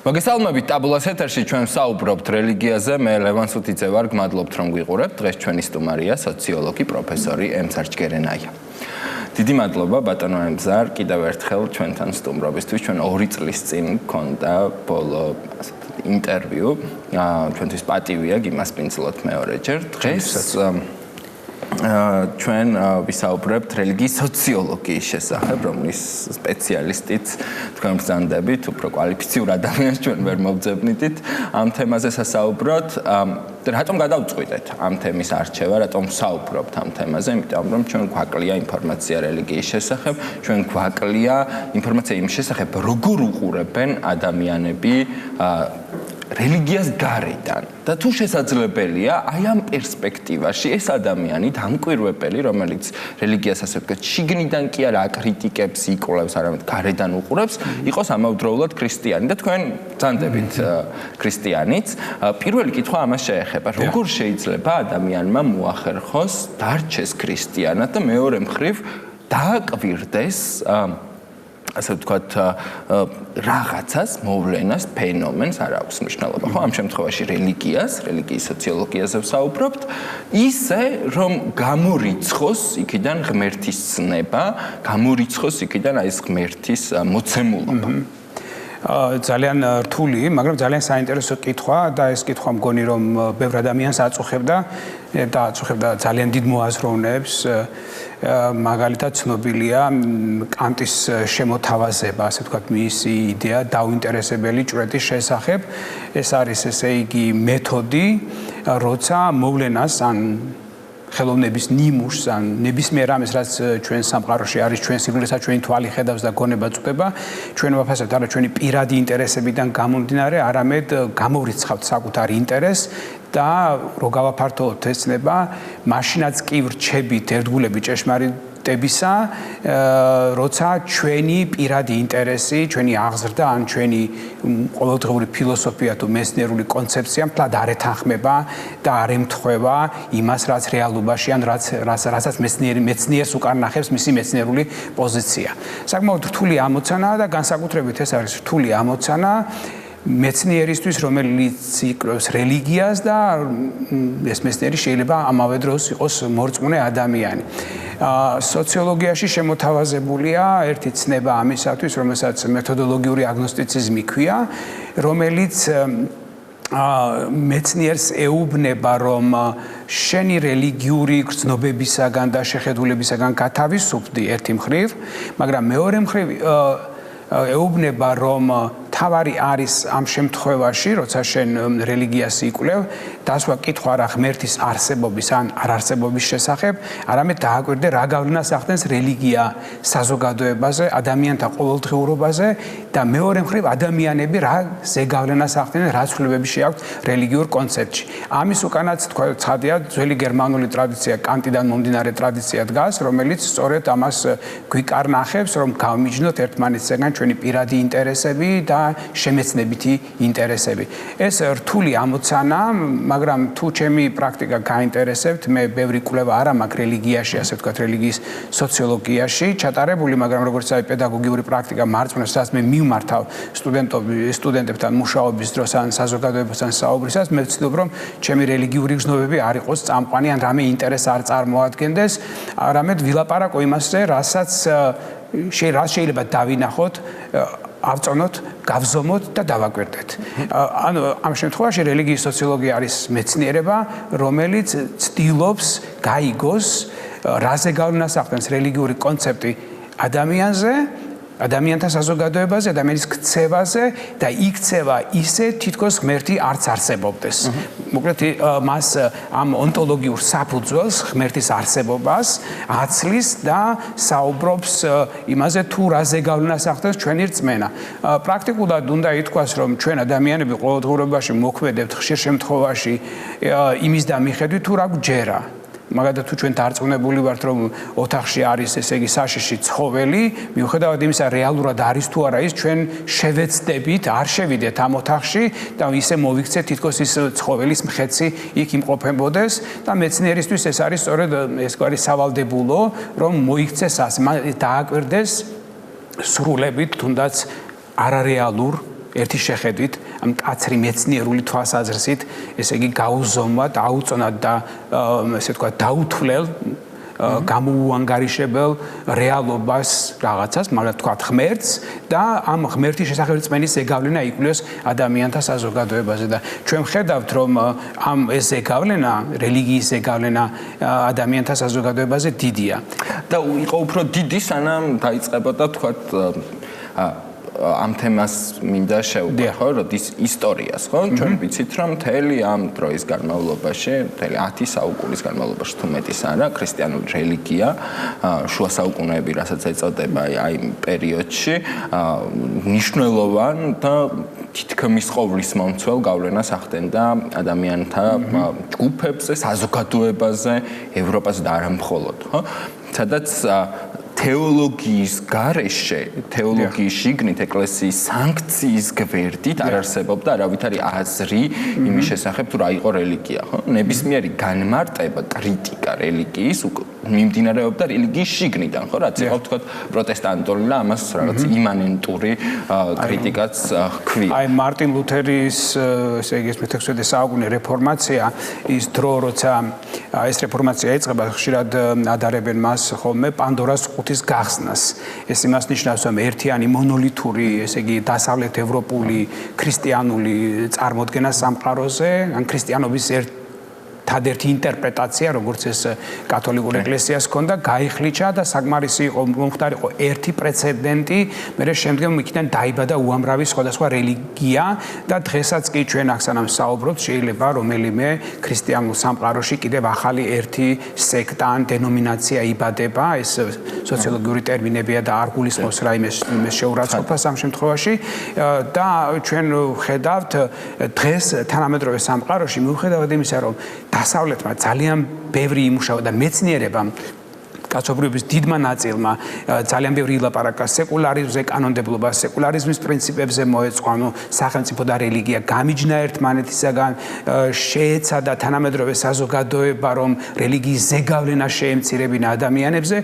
მოგესალმებით ტაბულას ეთერში ჩვენ საუბრობთ რელიგიაზე მე ლევან სუთიძე ვარ გმადლობთ რომ გვიყურებთ დღეს ჩვენი სტუმარია სოციოლოგი პროფესორი ემზარ ჯგერენაია დიდი მადლობა ბატონო ემზარ კიდევ ერთხელ ჩვენთან სტუმრობისთვის ჩვენ 2 წლის წინ გქონდა ბოლო ინტერვიუ ჩვენთვის პატივია გიმასპინძლოთ მეორეჯერ დღეს ჩვენ ვისაუბრებთ რელიგიის სოციოლოგიის შესახებ, რომლის სპეციალისტიც თქვენ ბრძანდებით, უფრო კვალიფიციურ ადამიანს ჩვენ ვერ მოვძებნით ამ თემაზე სასაუბროთ. რატომ გადავწყვიტეთ ამ თემის არჩევა, რატომ ვსაუბრობთ ამ თემაზე? იმიტომ რომ ჩვენ გვაკლია ინფორმაცია რელიგიის შესახებ, ჩვენ გვაკლია ინფორმაცია იმ შესახებ, როგორ უყურებენ ადამიანები რელიგიას გარედან და თუ შესაძლებელია აი ამ პერსპექტივაში ეს ადამიანი დამკვირვებელი რომელიც რელიგიას ასე ვთქვათ შიგნიდან კი არა აკრიტიკებს იკვლევს არამედ გარედან უყურებს იყოს ამავდროულად ქრისტიანი და თქვენ ბრძანდებით ქრისტიანიც პირველი კითხვა ამას შეეხება როგორ შეიძლება ადამიანმა მოახერხოს დარჩეს ქრისტიანად და მეორე მხრივ დააკვირდეს ასე ვთქვათ რაღაცას მოვლენას ფენომენს არ აქვს მნიშვნელობა ხო ამ შემთხვევაში რელიგიის სოციოლოგიაზე ვსაუბრობთ ისე რომ გამორიცხოს იქიდან ღმერთის ცნება გამორიცხოს იქიდან აი ეს ღმერთის მოცემულობა ძალიან რთული, მაგრამ ძალიან საინტერესო კითხვა და ეს კითხვა მგონი რომ ბევრ ადამიანს აწუხებდა ძალიან დიდ მოაზროვნეებს მაგალითად ცნობილია კანტის შემოთავაზება, ასე ვთქვათ, მისი იდეა დაუინტერესებელი ჭვრეტის შესახებ. ეს არის ესე იგი მეთოდი, როცა მოვლენას ან ხელოვნების ნიმუშს ან ნებისმიერ ამას რაც ჩვენ სამყაროში არის ჩვენ სიგნალსაც ჩვენი თვალი ხედავს და გონება წვდება ჩვენ ვაფასებთ არა ჩვენი პირადი ინტერესებიდან გამომდინარე არამედ გამოვრიცხავთ საკუთარ ინტერესს და რო გავაფართოვოთ ეს ცნება მაშინაც კი ვრჩებით ერთგულები ჭეშმარიტებისა როცა ჩვენი პირადი ინტერესი ჩვენი აღზრდა ან ჩვენი ყოველდღიური ფილოსოფია თუ მეცნიერული კონცეფცია მთლად არ ეთანხმება და არ ემთხვევა იმას რაც რეალობაში ან რასაც მეცნიერს უკან ნახებს მისი მეცნიერული პოზიცია საკმაოდ რთული ამოცანაა და განსაკუთრებით ეს არის რთული ამოცანა მეცნიერისთვის რომელიც იკვლევს რელიგიას და ეს მეცნიერი შეიძლება ამავე დროს იყოს მორწმუნე ადამიანი სოციოლოგიაში შემოთავაზებულია ერთი ცნება ამისათვის რომელსაც მეთოდოლოგიური აგნოსტიციზმი ქვია რომელიც მეცნიერს ეუბნება რომ შენი რელიგიური გრძნობებისაგან და შეხედულებისაგან გათავისუფლდი ერთი მხრივ მაგრამ მეორე მხრივ ეუბნება რომ თავარი არის ამ შემთხვევაში, როცა შენ რელიგიას იკვლევ, დასვა კითხვა არა ღმერთის არსებობის ან არარსებობის შესახებ, არამედ დააკვირდე რა გავლენას ახდენს რელიგია საზოგადოებაზე, ადამიანთა ყოველდღიურობაზე და მეორე მხრივ ადამიანები რა ზეგავლენას ახდენენ, რა ცვლილებები შეაქვთ რელიგიურ კონცეფტში. ამის უკანაც ცხადია ძველი გერმანული ტრადიცია, კანტიდან მომდინარე ტრადიცია დგას, რომელიც სწორედ ამას გვიკარნახებს, რომ გავმიჯნოთ ერთმანეთისგან ჩვენი პირადი ინტერესები და შემეცნებითი ინტერესები. ეს რთული ამოცანა, მაგრამ თუ ჩემი პრაქტიკა გაინტერესებთ, მე ბევრი კვლევა არ მაქვს რელიგიაში, ასე ვთქვათ, რელიგიის სოციოლოგიაში ჩატარებული, მაგრამ როგორც აი პედაგოგიური პრაქტიკა მარწმუნებს, მე მივმართავ სტუდენტებთან მუშაობის დროს ან საზოგადოებასთან საუბრისას, მე ვცდილობ რომ ჩემი რელიგიური გრძნობები არ იყოს წამყვანი ან რამე ინტერესს არ წარმოადგენდეს, არამედ ვილაპარაკო იმასზე, რასაც შეიძლება დავინახოთ ავწონოთ, გავზომოთ და დავაკვირდეთ. ანუ ამ შემთხვევაში რელიგიის სოციოლოგია არის მეცნიერება, რომელიც ცდილობს გაიგოს, რაზე გავლენას ახდენს რელიგიური კონცეფტი ადამიანზე, ადამიანთა საზოგადოებაზე, ადამიანის ქცევაზე და იქცევა ისე თითქოს ღმერთი არც არსებობდეს. მოკლედ მას ამ ონტოლოგიურ საფუძველს ღმერთის არსებობას აცლის და საუბრობს იმაზე თუ რაზე გავლენას ახდენს ჩვენი რწმენა. პრაქტიკულად უნდა ითქვას, რომ ჩვენ ადამიანები ყოველდღიურობაში მოქმედებთ ხშირ შემთხვევაში იმის და მიხედვით თუ რა გვჯერა. მაგალითად თუ ჩვენ დარწმუნებული ვართ რომ ოთახში არის ესე იგი საშიში ცხოველი, მიუხედავად იმისა რეალურად არის თუ არა ის ჩვენ შევეცდებით, არ შევიდეთ ამ ოთახში და ისე მოვიქცეთ თითქოს ის ცხოველის მხეცი იქ იმყოფებოდეს და მეცნიერისთვის ეს არის სწორედ ეს გვარი სავალდებულო რომ მოიქცეს ასე დააკვირდეს სრულებით თუნდაც არარეალურ ერთი შეხედვით ამ კაცრი მეცნიერული თვალსაზრისით ესე იგი გაუზომვა, დაუწონა და ესე ვთქვათ დაუთვლელ გამოუანგარიშებელ რეალობას რაღაცას, მაგრამ თქვათ ღმერთს და ამ ღმერთის შესახებ რწმენის ზეგავლენა იკვლევს ადამიანთა საზოგადოებაზე და ჩვენ ხედავთ რომ ამ ეს ზეგავლენა, რელიგიის ზეგავლენა ადამიანთა საზოგადოებაზე დიდია და იყო უფრო დიდი სანამ დაიწყებოდა თქვათ ამ თემას მინდა შევყვე, ხო, როდის ისტორიას, ხო? ჩვენ ვიცით, რომ მთელი ამ დროის განმავლობაში, მთელი 10 საუკუნის განმავლობაში თუ მეტის არა, ქრისტიანული რელიგია, შუა საუკუნეები, რასაც ეწოდება აი იმ პერიოდში, მნიშვნელოვან და თითქმის ყოვლის მომცველ გავლენას ახდენდა ადამიანთა ჯგუფებზე, საზოგადოებაზე, ევროპაზე და არა მხოლოდ, ხო? სადაც თეოლოგიის გარეშე, თეოლოგიის შიგნით ეკლესიის სანქციის გვერდით არ არსებობდა არავითარი აზრი იმის შესახებ თუ რა იყო რელიგია, ხო? ნებისმიერი განმარტება, კრიტიკა რელიგიის მიმდინარეობდა რელიგიის შიგნიდან, ხო? რაც იყო თქვა პროტესტანტული და ამას რაღაც იმანენტური კრიტიკაც ჰქვია. აი მარტინ ლუთერის ესე იგი 16-ე საუკუნე რეფორმაცია ის დრო როცა ეს რეფორმაცია იწყება ხშირად ადარებენ მას ხოლმე პანდორას ყუთის გახსნას. ეს იმას ნიშნავს რომ ერთიანი მონოლითური ესე იგი დასავლეთ ევროპული ქრისტიანული წარმოდგენა სამყაროზე ან ქრისტიანობის ერთადერთი ინტერპრეტაცია როგორც ეს კათოლიკურ ეკლესიას ჰქონდა გაიხლიჩა და საკმარისი იყო მომხდარიყო ერთი პრეცედენტი მერე შემდგომ იქიდან დაიბადა უამრავი სხვადასხვა რელიგია და დღესაც კი ჩვენ აქ სანამ საუბრობთ შეიძლება რომელიმე ქრისტიანულ სამყაროში კიდევ ახალი ერთი სექტა ან დენომინაცია იბადება ეს სოციოლოგიური ტერმინებია და არ გულისხმობს რაიმე შეურაცხყოფას ამ შემთხვევაში და ჩვენ ხედავთ დღეს თანამედროვე სამყაროში მიუხედავად იმისა რომ დასავლეთმა ძალიან ბევრი იმუშავა და მეცნიერებამ კაცობრიობის დიდმა ნაწილმა ძალიან ბევრი ილაპარაკა სეკულარიზმზე, კანონმდებლობას, სეკულარიზმის პრინციპებზე მოეწყო, სახელმწიფო და რელიგია გამიჯნა ერთმანეთისაგან, შეეცადა თანამედროვე საზოგადოება, რომ რელიგიის ზეგავლენა შეემცირებინა ადამიანებზე,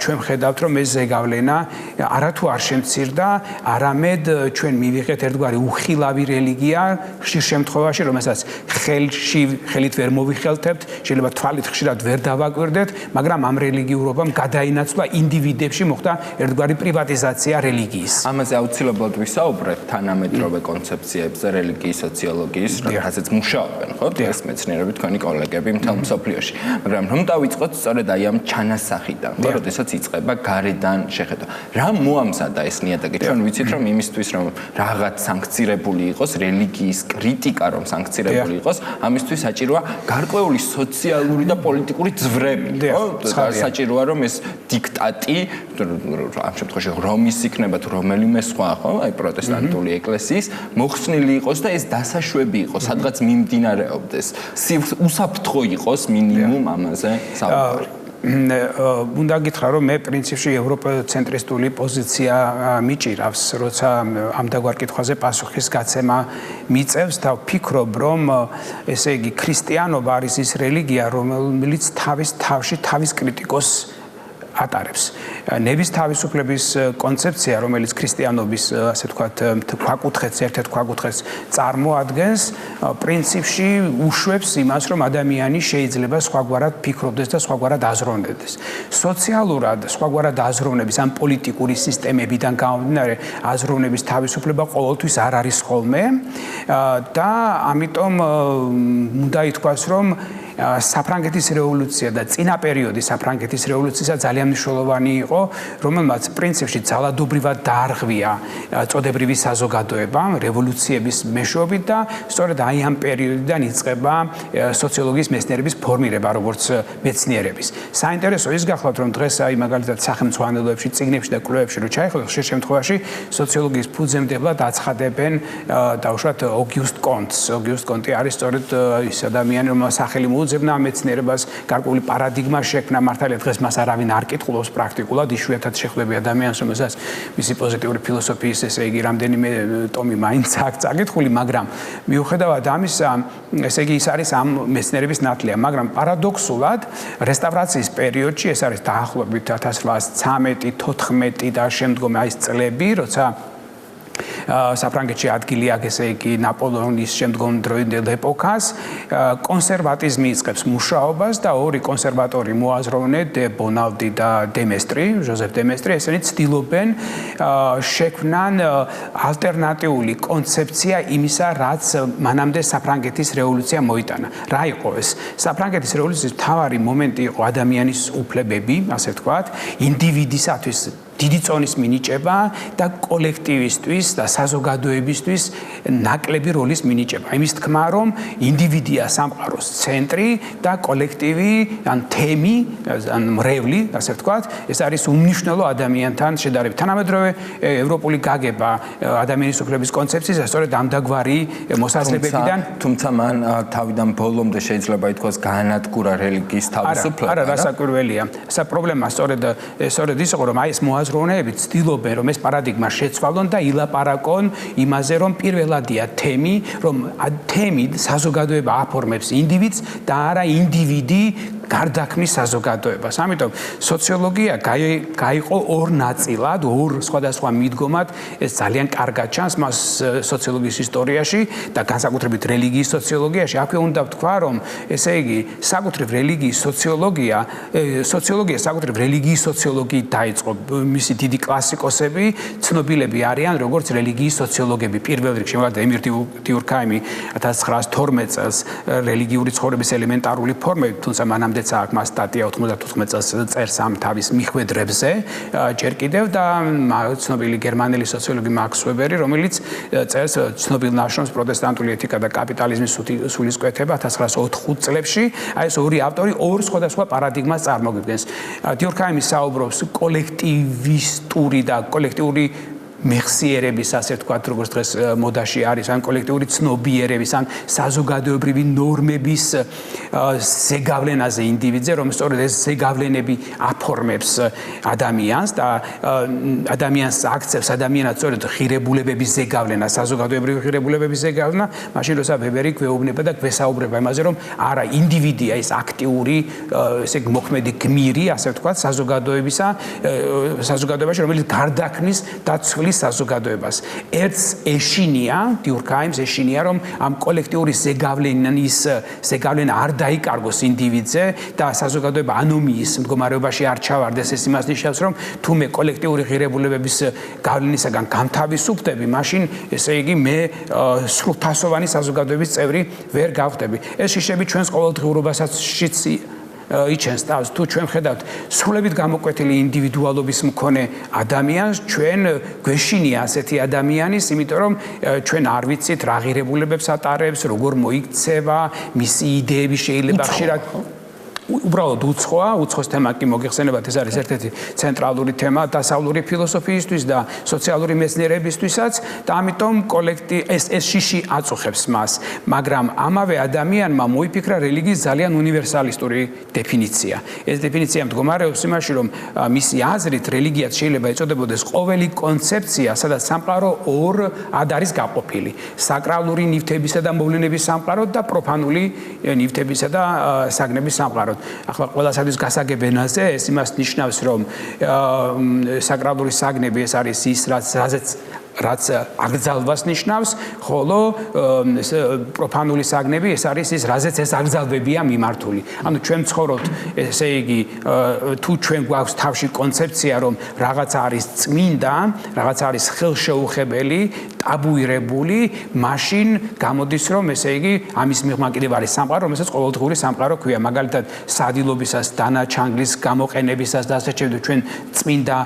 ჩვენ ხედავთ, რომ ეს ზეგავლენა არათუ არ შემცირდა, არამედ ჩვენ მივიღეთ ერთგვარი უხილავი რელიგია, ხშირ შემთხვევაში, რომელსაც ხელით ვერ მოვიხელთებთ, შეიძლება თვალით ხშირად ვერ დავაკვირდეთ, მაგრამ ამ რელიგიურ გადაინაცვლა ინდივიდებში მოხდა ერთგვარი პრივატიზაცია რელიგიის. ამაზე აუცილებლად ვისაუბრებთ თანამედროვე კონცეფციებზე რელიგიის სოციოლოგიის, რადგანაც მუშაობენ, ხო? ეს მეცნიერები თქვენი კოლეგები მთელ მსოფლიოში. მაგრამ რომ დავიწყოთ სწორედ აი ამ ჩანასახიდან, ხო? როდესაც იწყება გარედან შეხედვა. რა მოამზადა ეს ნიადაგი? ჩვენ ვიცით, რომ იმისთვის, რომ რაღაც სანქცირებული იყოს, რელიგიის კრიტიკა რომ სანქცირებული იყოს, ამისთვის საჭიროა გარკვეული სოციალური და პოლიტიკური ძვრები, ხო? საჭიროა რომ ეს დიქტატი ამ შემთხვევაში რომის იქნება თუ რომელიმე სხვა ხო აი პროტესტანტული ეკლესიის მოხსნილი იყოს და ეს დასაშვები იყოს სადღაც მიმდინარეობდეს უსაფრთხო იყოს მინიმუმ ამაზე საუბარი უნდა გითხრა რომ მე პრინციპში ევროპოცენტრისტული პოზიცია მიჭირავს როცა ამ დაგვარ კითხვაზე პასუხის გაცემა მიწევს და ვფიქრობ რომ ესე იგი ქრისტიანობა არის ის რელიგია რომელიც თავის თავში თავის კრიტიკოს ატარებს. ნების თავისუფლების კონცეფცია, რომელიც ქრისტიანობის, ასე ვთქვათ, ქვაკუთხედს, ერთ-ერთ ქვაკუთხედს წარმოადგენს, პრინციპში უშვებს იმას, რომ ადამიანი შეიძლება სხვაგვარად ფიქრობდეს და სხვაგვარად აზროვნებდეს. სოციალურად სხვაგვარად აზროვნების ამ პოლიტიკური სისტემებიდან გამომდინარე, აზროვნების თავისუფლება ყოველთვის არ არის ხოლმე და ამიტომ უნდა ითქვას, რომ საფრანგეთის რევოლუცია და წინა პერიოდი საფრანგეთის რევოლუცია ძალიან მნიშვნელოვანი იყო, რომელმაც პრინციპში ძალადობრივად დაარღვია წოდებრივი საზოგადოება რევოლუციების მეშვეობით და სწორედ აი ამ პერიოდიდან იწყება სოციოლოგიის მეცნიერების ფორმირება როგორც მეცნიერების. საინტერესო ის გახლავთ, რომ დღეს აი მაგალითად სახელმძღვანელოებში, წიგნებში და კვლევებში რო ჩაიხვალოთ, ხშირ შემთხვევაში სოციოლოგიის ფუძემდებლად აცხადებენ დაუშვათ ოგიუსტ კონტს. ოგიუსტ კონტი არის სწორედ ის ადამიანი, რომელსაც სახელი უძებნა მეცნიერებას გარკვეული პარადიგმა შექმნა მართალია დღეს მას არავინ არ კითხულობს პრაქტიკულად იშვიათად შეხვდები ადამიანს რომელსაც მისი პოზიტიური ფილოსოფიის ესე იგი რამდენიმე ტომი მაინც აქვს წაკითხული მაგრამ მიუხედავად ამისა ესე იგი ის არის ამ მეცნიერების ნათლია მაგრამ პარადოქსულად რესტავრაციის პერიოდში ეს არის დაახლოებით 1813-14 და შემდგომი აი ეს წლები როცა საფრანგეთში ადგილი აქვს, ესე იგი ნაპოლეონის შემდგომ დროინდელ ეპოქას, კონსერვატიზმი იწყებს მუშაობას და ორი კონსერვატორი მოაზროვნე დე ბონალდი და დემესტრი, ჟოზეფ დემესტრი, ესენი ცდილობენ შექმნან ალტერნატიული კონცეფცია იმისა, რაც მანამდე საფრანგეთის რევოლუცია მოიტანა. რა იყო ეს? საფრანგეთის რევოლუციის მთავარი მომენტი იყო ადამიანის უფლებები, ასე ვთქვათ, ინდივიდისათვის დიდი წონის მინიჭება და კოლექტივისტვის და საზოგადოებისთვის ნაკლები როლის მინიჭება. იმის თქმა, რომ ინდივიდია სამყაროს ცენტრი და კოლექტივი, ან თემი, ან მრევლი, ასე ვთქვათ, ეს არის უმნიშვნელო ადამიანთან შედარებით. თანამედროვე ევროპული გაგება ადამიანის უფლების კონცეფციის სწორედ ამდაგვარი მოსაზრებებიდან, თუმცა მან თავიდან ბოლომდე შეიძლება ითქვას გაანადგურა რელიგიის თავისუფლება. არა, რასაკვირველია. ესა პრობლემა სწორედ ის იყო, რომ აი ეს მოაზროვნეები ცდილობენ, რომ ეს პარადიგმა შეცვალონ და ილაპარაკონ იმაზე, რომ პირველადია თემი, რომ თემი საზოგადოება აფორმებს ინდივიდს და არა ინდივიდი გარდაქმნის საზოგადოებას. ამიტომ სოციოლოგია გაიყო ორ ნაწილად, ორ სხვადასხვა მიდგომად, ეს ძალიან კარგად ჩანს მას სოციოლოგიის ისტორიაში და განსაკუთრებით რელიგიის სოციოლოგიაში. აქვე უნდა ვთქვა, რომ ესე იგი საკუთრივ რელიგიის სოციოლოგია საკუთრივ რელიგიის სოციოლოგიით დაიწყო. მისი დიდი კლასიკოსები, ცნობილები არიან როგორც რელიგიის სოციოლოგები. პირველ რიგში მაგალითად ემილ დიურქაიმი 1912 წელს რელიგიური ცხოვრების ელემენტარული ფორმები, თუმცა მანამდეც აქვს მას სტატია 94 წელს წერს ამ თავის მიხვედრებზე, ჯერ კიდევ და ცნობილი გერმანელი სოციოლოგი მაქს ვებერი, რომელიც წერს ცნობილ ნაშრომს პროტესტანტული ეთიკა და კაპიტალიზმის სულისკვეთება 1904 წლებში. აი ეს ორი ავტორი ორ სხვადასხვა პარადიგმას წარმოგვიდგენს. დიურქაიმი საუბრობს კოლექტივისტური და კოლექტიური მეხსიერების, ასე ვთქვათ, როგორც დღეს მოდაში არის, ან კოლექტიური ცნობიერების, ან საზოგადოებრივი ნორმების ზეგავლენაზე ინდივიდზე, რომ სწორედ ეს ზეგავლენები აფორმებს ადამიანს და ადამიანს აქცევს ადამიანად სწორედ ღირებულებების ზეგავლენა, საზოგადოებრივი ღირებულებების ზეგავლენა, მაშინ როცა ვებერი გვეუბნება და გვესაუბრება იმაზე, რომ არა, ინდივიდია ეს აქტიური, ესე მოქმედი გმირი, ასე ვთქვათ, საზოგადოებაში, რომელიც გარდაქმნის და ცვლის საზოგადოებას. ერთს ეშინია, დიურქაიმს ეშინია, რომ ამ კოლექტიური ზეგავლენა არ დაიკარგოს ინდივიდზე და საზოგადოება ანომიის მდგომარეობაში არ ჩავარდეს. ეს იმას ნიშნავს, რომ თუ მე კოლექტიური ღირებულებების გავლენისაგან გამთავისუფლდები, მაშინ ესე იგი მე სრულფასოვანი საზოგადოების წევრი ვერ გავხდები. ეს შიშები ჩვენს ყოველდღიურობასაც იჩენს თავს. თუ ჩვენ ხედავთ სრულებით გამოკვეთილი ინდივიდუალობის მქონე ადამიანს, ჩვენ გვეშინია ასეთი ადამიანის, იმიტომ რომ ჩვენ არ ვიცით რა ღირებულებებს ატარებს, როგორ მოიქცევა, მისი იდეები შეიძლება ხშირად უბრალოდ უცხოს თემა კი მოგეხსენებათ, ეს არის ერთ-ერთი ცენტრალური თემა დასავლური ფილოსოფიისთვის და სოციალური მეცნიერებისთვისაც და ამიტომ ეს შიში აწუხებს მას, მაგრამ ამავე ადამიანმა მოიფიქრა რელიგიის ძალიან უნივერსალისტური დეფინიცია. ეს დეფინიცია მდგომარეობს იმაში, რომ მისი აზრით რელიგიაც შეიძლება ეწოდებოდეს ყოველი კონცეფცია, სადაც სამყარო ორად არის გაყოფილი. საკრალური ნივთებისა და მოვლენების სამყარო და პროფანული ნივთებისა და საგნების სამყარო. ახლა ყველასათვის გასაგებ ენაზე ეს იმას ნიშნავს, რომ საკრალური საგნები ეს არის ის, რაც აკრძალვას ნიშნავს, ხოლო პროფანული საგნები ეს არის ის, რაზეც ეს აკრძალვებია მიმართული. ანუ ჩვენ ცხოვრობთ, ესე იგი, თუ ჩვენ გვაქვს თავში კონცეფცია, რომ რაღაც არის წმინდა, რაღაც არის ხელშეუხებელი, ტაბუირებული, მაშინ გამოდის, რომ ესე იგი, ამის მიღმა კიდევ არის სამყარო, რომელსაც ყოველდღიური სამყარო ქვია. მაგალითად, სადილობისას, დანაჩანგლის გამოყენებისას და ასე შემდეგ ჩვენ წმინდა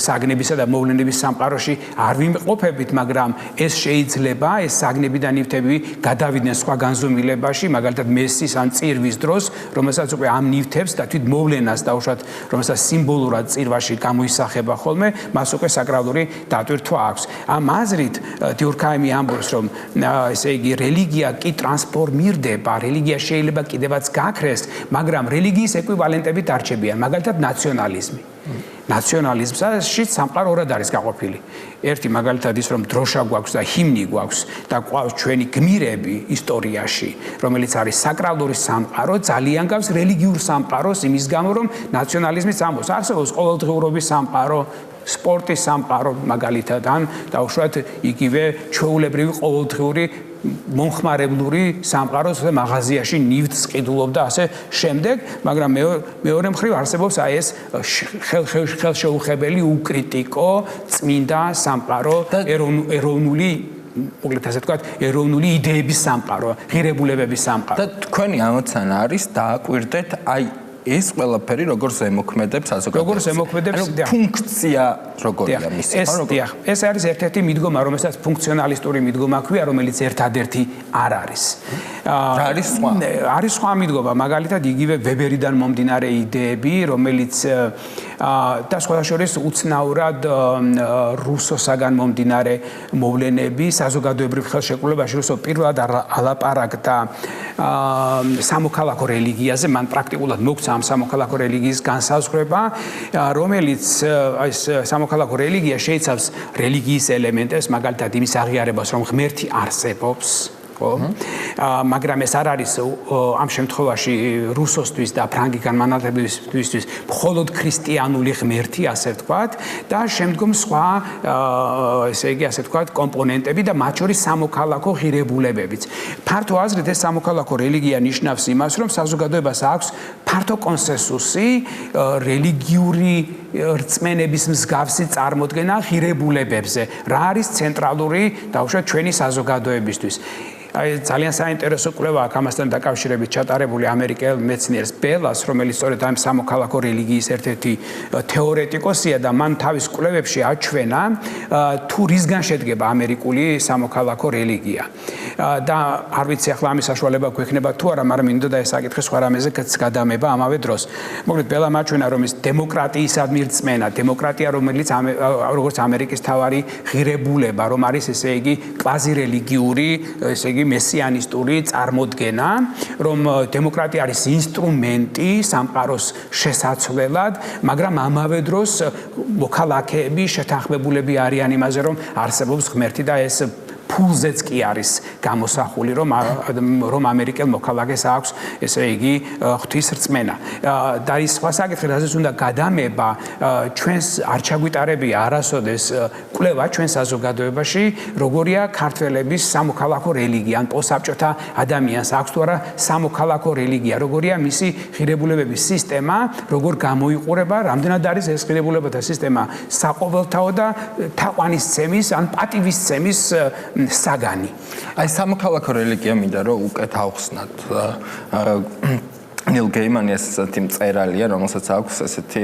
საგნებისა და მოვლენების სამყაროში არ ვიმყოფებით, მაგრამ ეს შეიძლება ეს საგნები და ნივთები გადავიდნენ სხვა განზომილებაში, მაგალითად მესის ან წირვის დროს, რომელსაც უკვე ამ ნივთებს და თვით მოვლენას დაუშვათ, რომელსაც სიმბოლურად წირვაში გამოისახება ხოლმე, მას უკვე საკრალური დატვირთვა აქვს. ამ აზრით დიურქაიმი ამბობს, რომ ესე იგი რელიგია კი ტრანსფორმირდება, რელიგია შეიძლება კიდევაც გაქრეს, მაგრამ რელიგიის ეკვივალენტები დარჩებიან, მაგალითად ნაციონალიზმი. ნაციონალიზმში სამყარო ორად არის გაყოფილი. ერთი მაგალითად ის, რომ დროშა გვაქვს და ჰიმნი გვაქვს და გვაქვს ჩვენი გმირები ისტორიაში, რომელიც არის საკრალური სამყარო, ძალიან გავს რელიგიურ სამყაროს იმის გამო, რომ ნაციონალიზმიც ამბობს, არსებობს ყოველდღიურობის სამყარო, სპორტის სამყარო მაგალითად ან დაუშვათ იგივე ჩვეულებრივი ყოველდღიური მომხმარებლური სამყაროს მაღაზიაში ნივთს ყიდულობდა ასე შემდეგ, მაგრამ მეორე მხრივ არსებობს აი ეს ხელშეუხებელი უკრიტიკო წმინდა სამყარო ეროვნული მოკლედ ასე ვთქვათ, ეროვნული იდეების სამყარო, ღირებულებების სამყარო. და თქვენი ამოცანა არის დააკვირდეთ აი ეს ყველაფერი როგორ ზემოქმედებს საზოგადოებას. როგორ ზემოქმედებს ფუნქცია როგორია მისი? ეს არის ერთ-ერთი მიდგომა, რომელსაც ფუნქციონალისტური მიდგომა ქვია, რომელიც ერთადერთი არ არის. არის სხვა? არის სხვა მიდგომა, მაგალითად იგივე ვებერიდან მომდინარე იდეები, რომელიც და სხვა შორის უცნაურად რუსოსაგან მომდინარე მოვლენები საზოგადოებრივ ხელშეკრულებაში რუსო პირველად ალაპარაკდა სამოქალაქო რელიგიაზე, მან პრაქტიკულად მოგცა ამ სამოქალაქო რელიგიის განსაზღვრება, რომელიც ეს სამოქალაქო რელიგია შეიცავს რელიგიის ელემენტებს, მაგალითად იმის აღიარებას, რომ ღმერთი არსებობს. მაგრამ ეს არ არის ამ შემთხვევაში რუსოსთვის და ფრანგი განმანათლებლებისთვის მხოლოდ ქრისტიანული ღმერთი, ასე ვთქვათ, და შემდგომ სხვა ესე იგი ასე ვთქვათ კომპონენტები და მათ შორის სამოქალაქო ღირებულებებიც. ფართო აზრით ეს სამოქალაქო რელიგია ნიშნავს იმას, რომ საზოგადოებას აქვს ფართო კონსენსუსი რელიგიური რწმენების მსგავსი წარმოდგენა ღირებულებებზე, რა არის ცენტრალური დაუშვათ ჩვენი საზოგადოებისთვის. ძალიან საინტერესო კვლევა აქვს ამასთან დაკავშირებით ჩატარებული ამერიკელ მეცნიერს ბელას, რომელიც სწორედ ამ სამოქალაქო რელიგიის ერთ-ერთი თეორეტიკოსია და მან თავის კვლევებში აჩვენა თუ რისგან შედგება ამერიკული სამოქალაქო რელიგია. და არ ვიცი ახლა ამის საშუალება გვექნება თუ არა, მაგრამ მინდოდა ეს საკითხი სხვა რამეზე გადამება ამავე დროს. მოკლედ ბელამ აჩვენა, რომ ეს დემოკრატიისადმი რწმენა, დემოკრატია, რომელიც როგორც ამერიკის თავარი ღირებულება, რომ არის ესე იგი კვაზირელიგიური, ესე იგი მესიანისტური წარმოდგენა, რომ დემოკრატია არის ინსტრუმენტი სამყაროს შესაცვლელად, მაგრამ ამავე დროს მოქალაქეები შეთანხმებულები არიან იმაზე, რომ არსებობს ღმერთი და ეს ფულზეც კი არის გამოსახული, რომ ამერიკელ მოქალაქეს აქვს ესე იგი ღვთისრწმენა. და ის სხვა საკითხი, რაზეც უნდა გადამება, ჩვენს არ ჩაგვიტარებია არასოდეს კვლევა ჩვენ საზოგადოებაში, როგორია ქართველების სამოქალაქო რელიგია, ან პოსტსაბჭოთა ადამიანს აქვს თუ არა სამოქალაქო რელიგია, როგორია მისი ღირებულებების სისტემა, როგორ გამოიყურება, რამდენად არის ეს ღირებულებათა სისტემა საყოველთაო და თაყვანისცემის ან პატივისცემის საგანი. აი სამოქალაქო რელიგია მინდა რომ უკეთ ავხსნათ. ნილ გეიმანი ესეთი მწერალია, რომელსაც აქვს ესეთი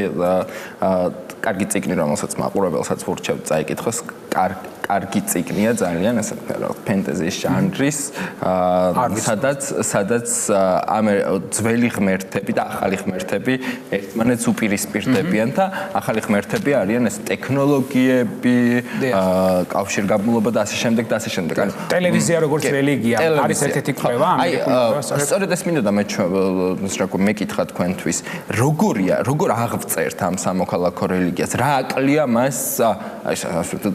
კარგი წიგნი, რომელსაც მაყურებელსაც ვურჩევ წაიკითხოს. კარგი წიგნია ძალიან, ასე ვთქვათ, ფენტეზის ჟანრის, სადაც ძველი ღმერთები და ახალი ღმერთები ერთმანეთს უპირისპირდებიან და ახალი ღმერთები არიან ეს ტექნოლოგიები, კავშირგაბმულობა და ასე შემდეგ და ასე შემდეგ. ტელევიზია როგორც რელიგია არის ერთ-ერთი კვლევა ამერიკული. სწორედ ეს მინდოდა მეკითხა თქვენთვის, როგორ აღწერთ ამ სამოქალაქო რელიგიას, რა აკლია მას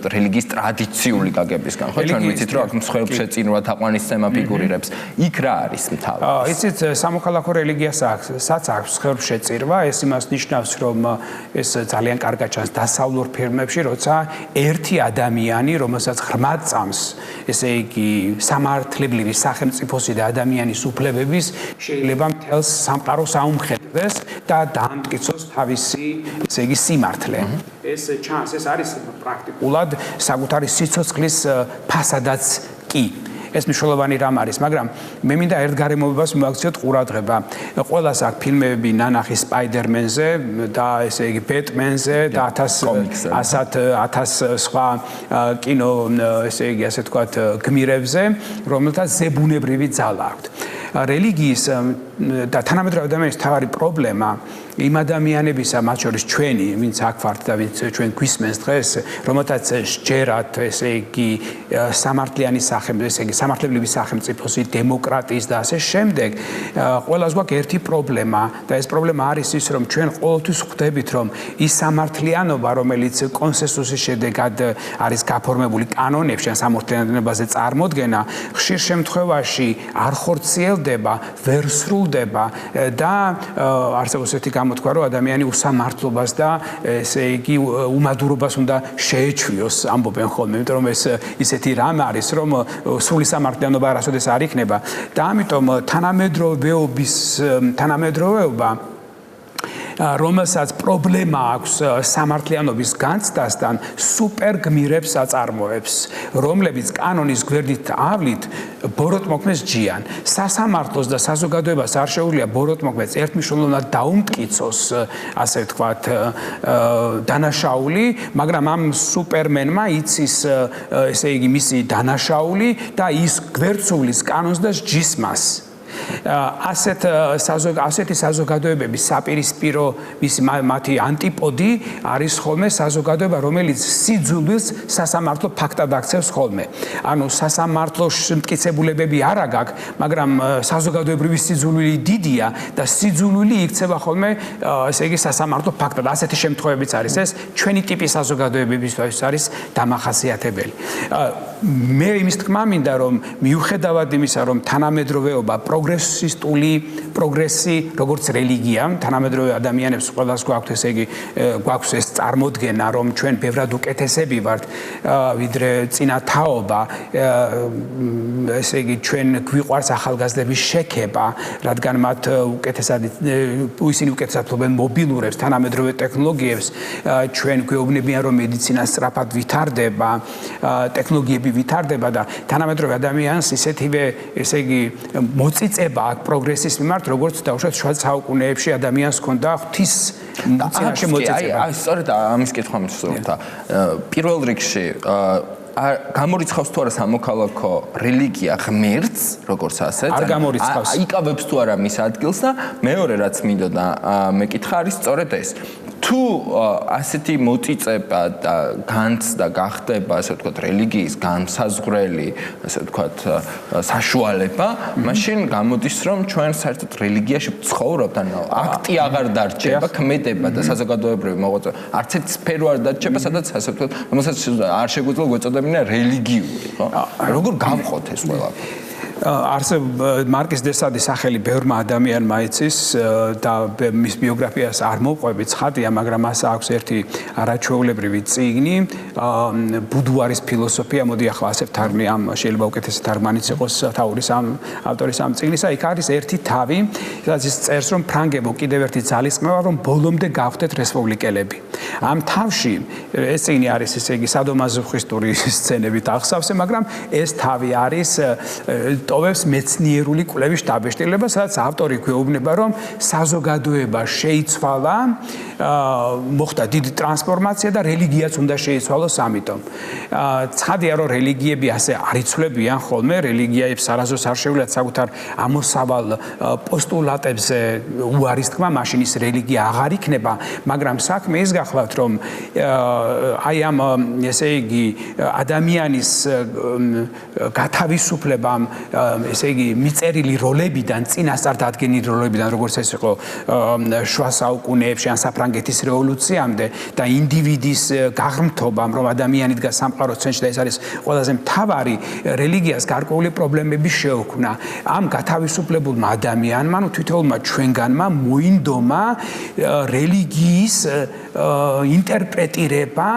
რელიგიის ტრადიციული გაგებისგან, ხო ჩვენ ვიცით რომ აქ მსხვერპლშეწინვა თაყვანისცემა ფიგურირებს, იქ რა არის მთავარი? იცით სამოქალაქო რელიგიასაც აქვს მსხვერპლშეწირვა, ეს იმას ნიშნავს, რომ ეს ძალიან კარგად ჩანს დასავლურ ფილმებში, როცა ერთი ადამიანი, რომელსაც ღრმად წამს, ესე იგი სამართლებრივი სახელმწიფოსი და ადამიანის უფლებების შეიძლება მთელს სამყაროს აუმხედრდეს და დაამტკიცოს თავისი ესე იგი სიმართლე. ეს ჩანს, ეს არის პრაქტიკულად საკუთარი სიცოცხლის ფასადაც კი. ეს მნიშვნელოვანი რამ არის, მაგრამ მე მინდა ერთ გარემოებას მივაქციოთ ყურადღება. ყველას აქვს ფილმები ნანახი სპაიდერმენზე და ესე იგი ბეტმენზე და 1000 სხვა კინო ესე იგი ასე ვთქვათ გმირებზე, რომელთაც ზებუნებრივი ძალა აქვთ. რელიგიის და თანამედროვე ადამიანის თავარი პრობლემა იმ ადამიანებისა, მათ შორის ჩვენი, ვინც აქ ვართ და ვინც ჩვენ გვისმენს დღეს, რომელთაც სჯერათ, ესე იგი სამართლიანი ესე იგი სამართლებრივი სახელმწიფოსი, დემოკრატიის და ასე შემდეგ, ყველას გვაქვს ერთი პრობლემა და ეს პრობლემა არის ის, რომ ჩვენ ყოველთვის ხვდებით, რომ ის სამართლიანობა, რომელიც კონსენსუსის შედეგად არის გაფორმებული კანონებში, ან სამართლიანობაზე წარმოდგენა, ხშირ შემთხვევაში არ ხორციელდება, ვერ სრულდება და არსებობს ერთი გამოთქვა, რომ ადამიანი უსამართლობას და ესე იგი უმადურობას უნდა შეეჩვიოს, ამბობენ ხოლმე, იმიტომ რომ ეს ისეთი რამ არის, რომ სრული სამართლიანობა არასოდეს არ იქნება და ამიტომ თანამედროვეობა რომელსაც პრობლემა აქვს სამართლიანობის განცდასთან, სუპერ გმირებს აწარმოებს, რომლებიც კანონის გვერდით ავლით ბოროტმოქმედს ჯიან. სასამართლოს და საზოგადოებას არ შეუძლია ბოროტმოქმედს ერთმნიშვნელოვნად დაუმტკიცოს, ასე ვთქვათ, დანაშაული, მაგრამ ამ სუპერმენმა იცის, ესე იგი, მისი დანაშაული და ის გვერდსულის კანონს და ჯისმას. ასეთი საზოგადოებების საპირისპირო მათი ანტიპოდი არის ხოლმე საზოგადოება, რომელიც სიძულვილს სასამართლო ფაქტად აქცევს ხოლმე. ანუ სასამართლოს მტკიცებულებები არ აქვს, მაგრამ საზოგადოებრივი სიძულვილი დიდია და სიძულვილი იქცევა ხოლმე, ესე იგი, სასამართლო ფაქტად. ასეთი შემთხვევებიც არის ეს, ჩვენი ტიპის საზოგადოებებისთვის არის დამახასიათებელი. მე იმის თქმა მინდა, რომ მიუხედავად იმისა, რომ თანამედროვეობა პროგრესი, როგორც რელიგია, თანამედროვე ადამიანებს ყველას გვაქვს, ესე იგი, გვაქვს ეს წარმოდგენა, რომ ჩვენ ბევრად უკეთესები ვართ, ვიდრე წინა თაობა, ესე იგი, ჩვენ გვიყვარს ახალგაზრდების შექება, რადგან მათ ისინი უკეთესად ფლობენ მობილურებს, თანამედროვე ტექნოლოგიებს, ჩვენ გვეუბნებიან, რომ მედიცინა სწრაფად ვითარდება, ტექნოლოგიები ვითარდება და თანამედროვე ადამიანს ისეთივე, ესე იგი, მოწიწება აქვს პროგრესის მიმართ, როგორც დავუშვათ შუა საუკუნეებში ადამიანს ჰქონდა ღვთის წინაშე მოწიწება. აი, სწორედ ამის კითხვა მისურვებდა. პირველ რიგში გამორიცხავს თუ არა სამოქალაქო რელიგია ღმერთს, როგორც ასეთ, არ გამორიცხავს. იკავებს თუ არა მის ადგილს და მეორე რაც მინდოდა მეკითხა არის სწორედ ეს. თუ ასეთი მოწიწება და განცდა გახდება, ასე ვთქვათ, რელიგიის განსაზღვრელი, ასე ვთქვათ, საშუალება, მაშინ გამოდის, რომ ჩვენ საერთოდ რელიგიაში ვცხოვრობთ, ანუ აქტი აღარ დარჩება, ქმედება და საზოგადოებრივი მოღვაწეობა. არც ერთ სფერო არ დარჩება, სადაც, ასე ვთქვათ, რომელსაც არ შეგვიძლია გვეწოდებინა რელიგიური, ხო? როგორ გავყოთ ეს ყველაფერი? მარკიზ დე სადის სახელი ბევრმა ადამიანმა იცის და მის ბიოგრაფიას არ მოვყვები ცხადია, მაგრამ მას აქვს ერთი არაჩვეულებრივი წიგნი, ბუდუარის ფილოსოფია, მოდი ახლა ასე ვთარგმნი, ამ შეიძლება უკეთესი თარგმანიც იყოს თაურის ამ ავტორის ამ წიგნისა. იქ არის ერთი თავი, სადაც ის წერს, რომ ფრანგებო კიდევ ერთი ძალისხმევა, რომ ბოლომდე გავხდეთ რესპუბლიკელები. ამ თავში ეს წიგნი არის, ესე იგი, სადომაზოხისტური სცენებით აღსავსე, მაგრამ ეს თავი არის ტოვებს მეცნიერული კვლევის დაბეჭდილება, სადაც ავტორი გვეუბნება, რომ საზოგადოება შეიცვალა, მოხდა დიდი ტრანსფორმაცია და რელიგიაც უნდა შეიცვალოს ამიტომ. ცხადია, რომ რელიგიები ასე არ იცვლებიან ხოლმე, რელიგიებს არასდროს არ შეუძლიათ საკუთარ ამოსავალ პოსტულატებზე უარის თქმა, მაშინ ის რელიგია აღარ იქნება, მაგრამ საქმე ის გახლავთ, რომ აი ამ, ესე იგი, ადამიანის გათავისუფლებამ, ესე იგი, მიწერილი როლებიდან, წინასწარ დადგენილი როლებიდან, როგორც ეს იყო შუა საუკუნეებში ან საფრანგეთის რევოლუციამდე და ინდივიდის გაღრმთობამ, რომ ადამიანი დგას სამყაროს ცენტრში და ეს არის ყველაზე მთავარი, რელიგიას გარკვეული პრობლემები შეუქმნა. ამ გათავისუფლებულმა ადამიანმა, თითოეულმა ჩვენგანმა მოინდომა რელიგიის ინტერპრეტირება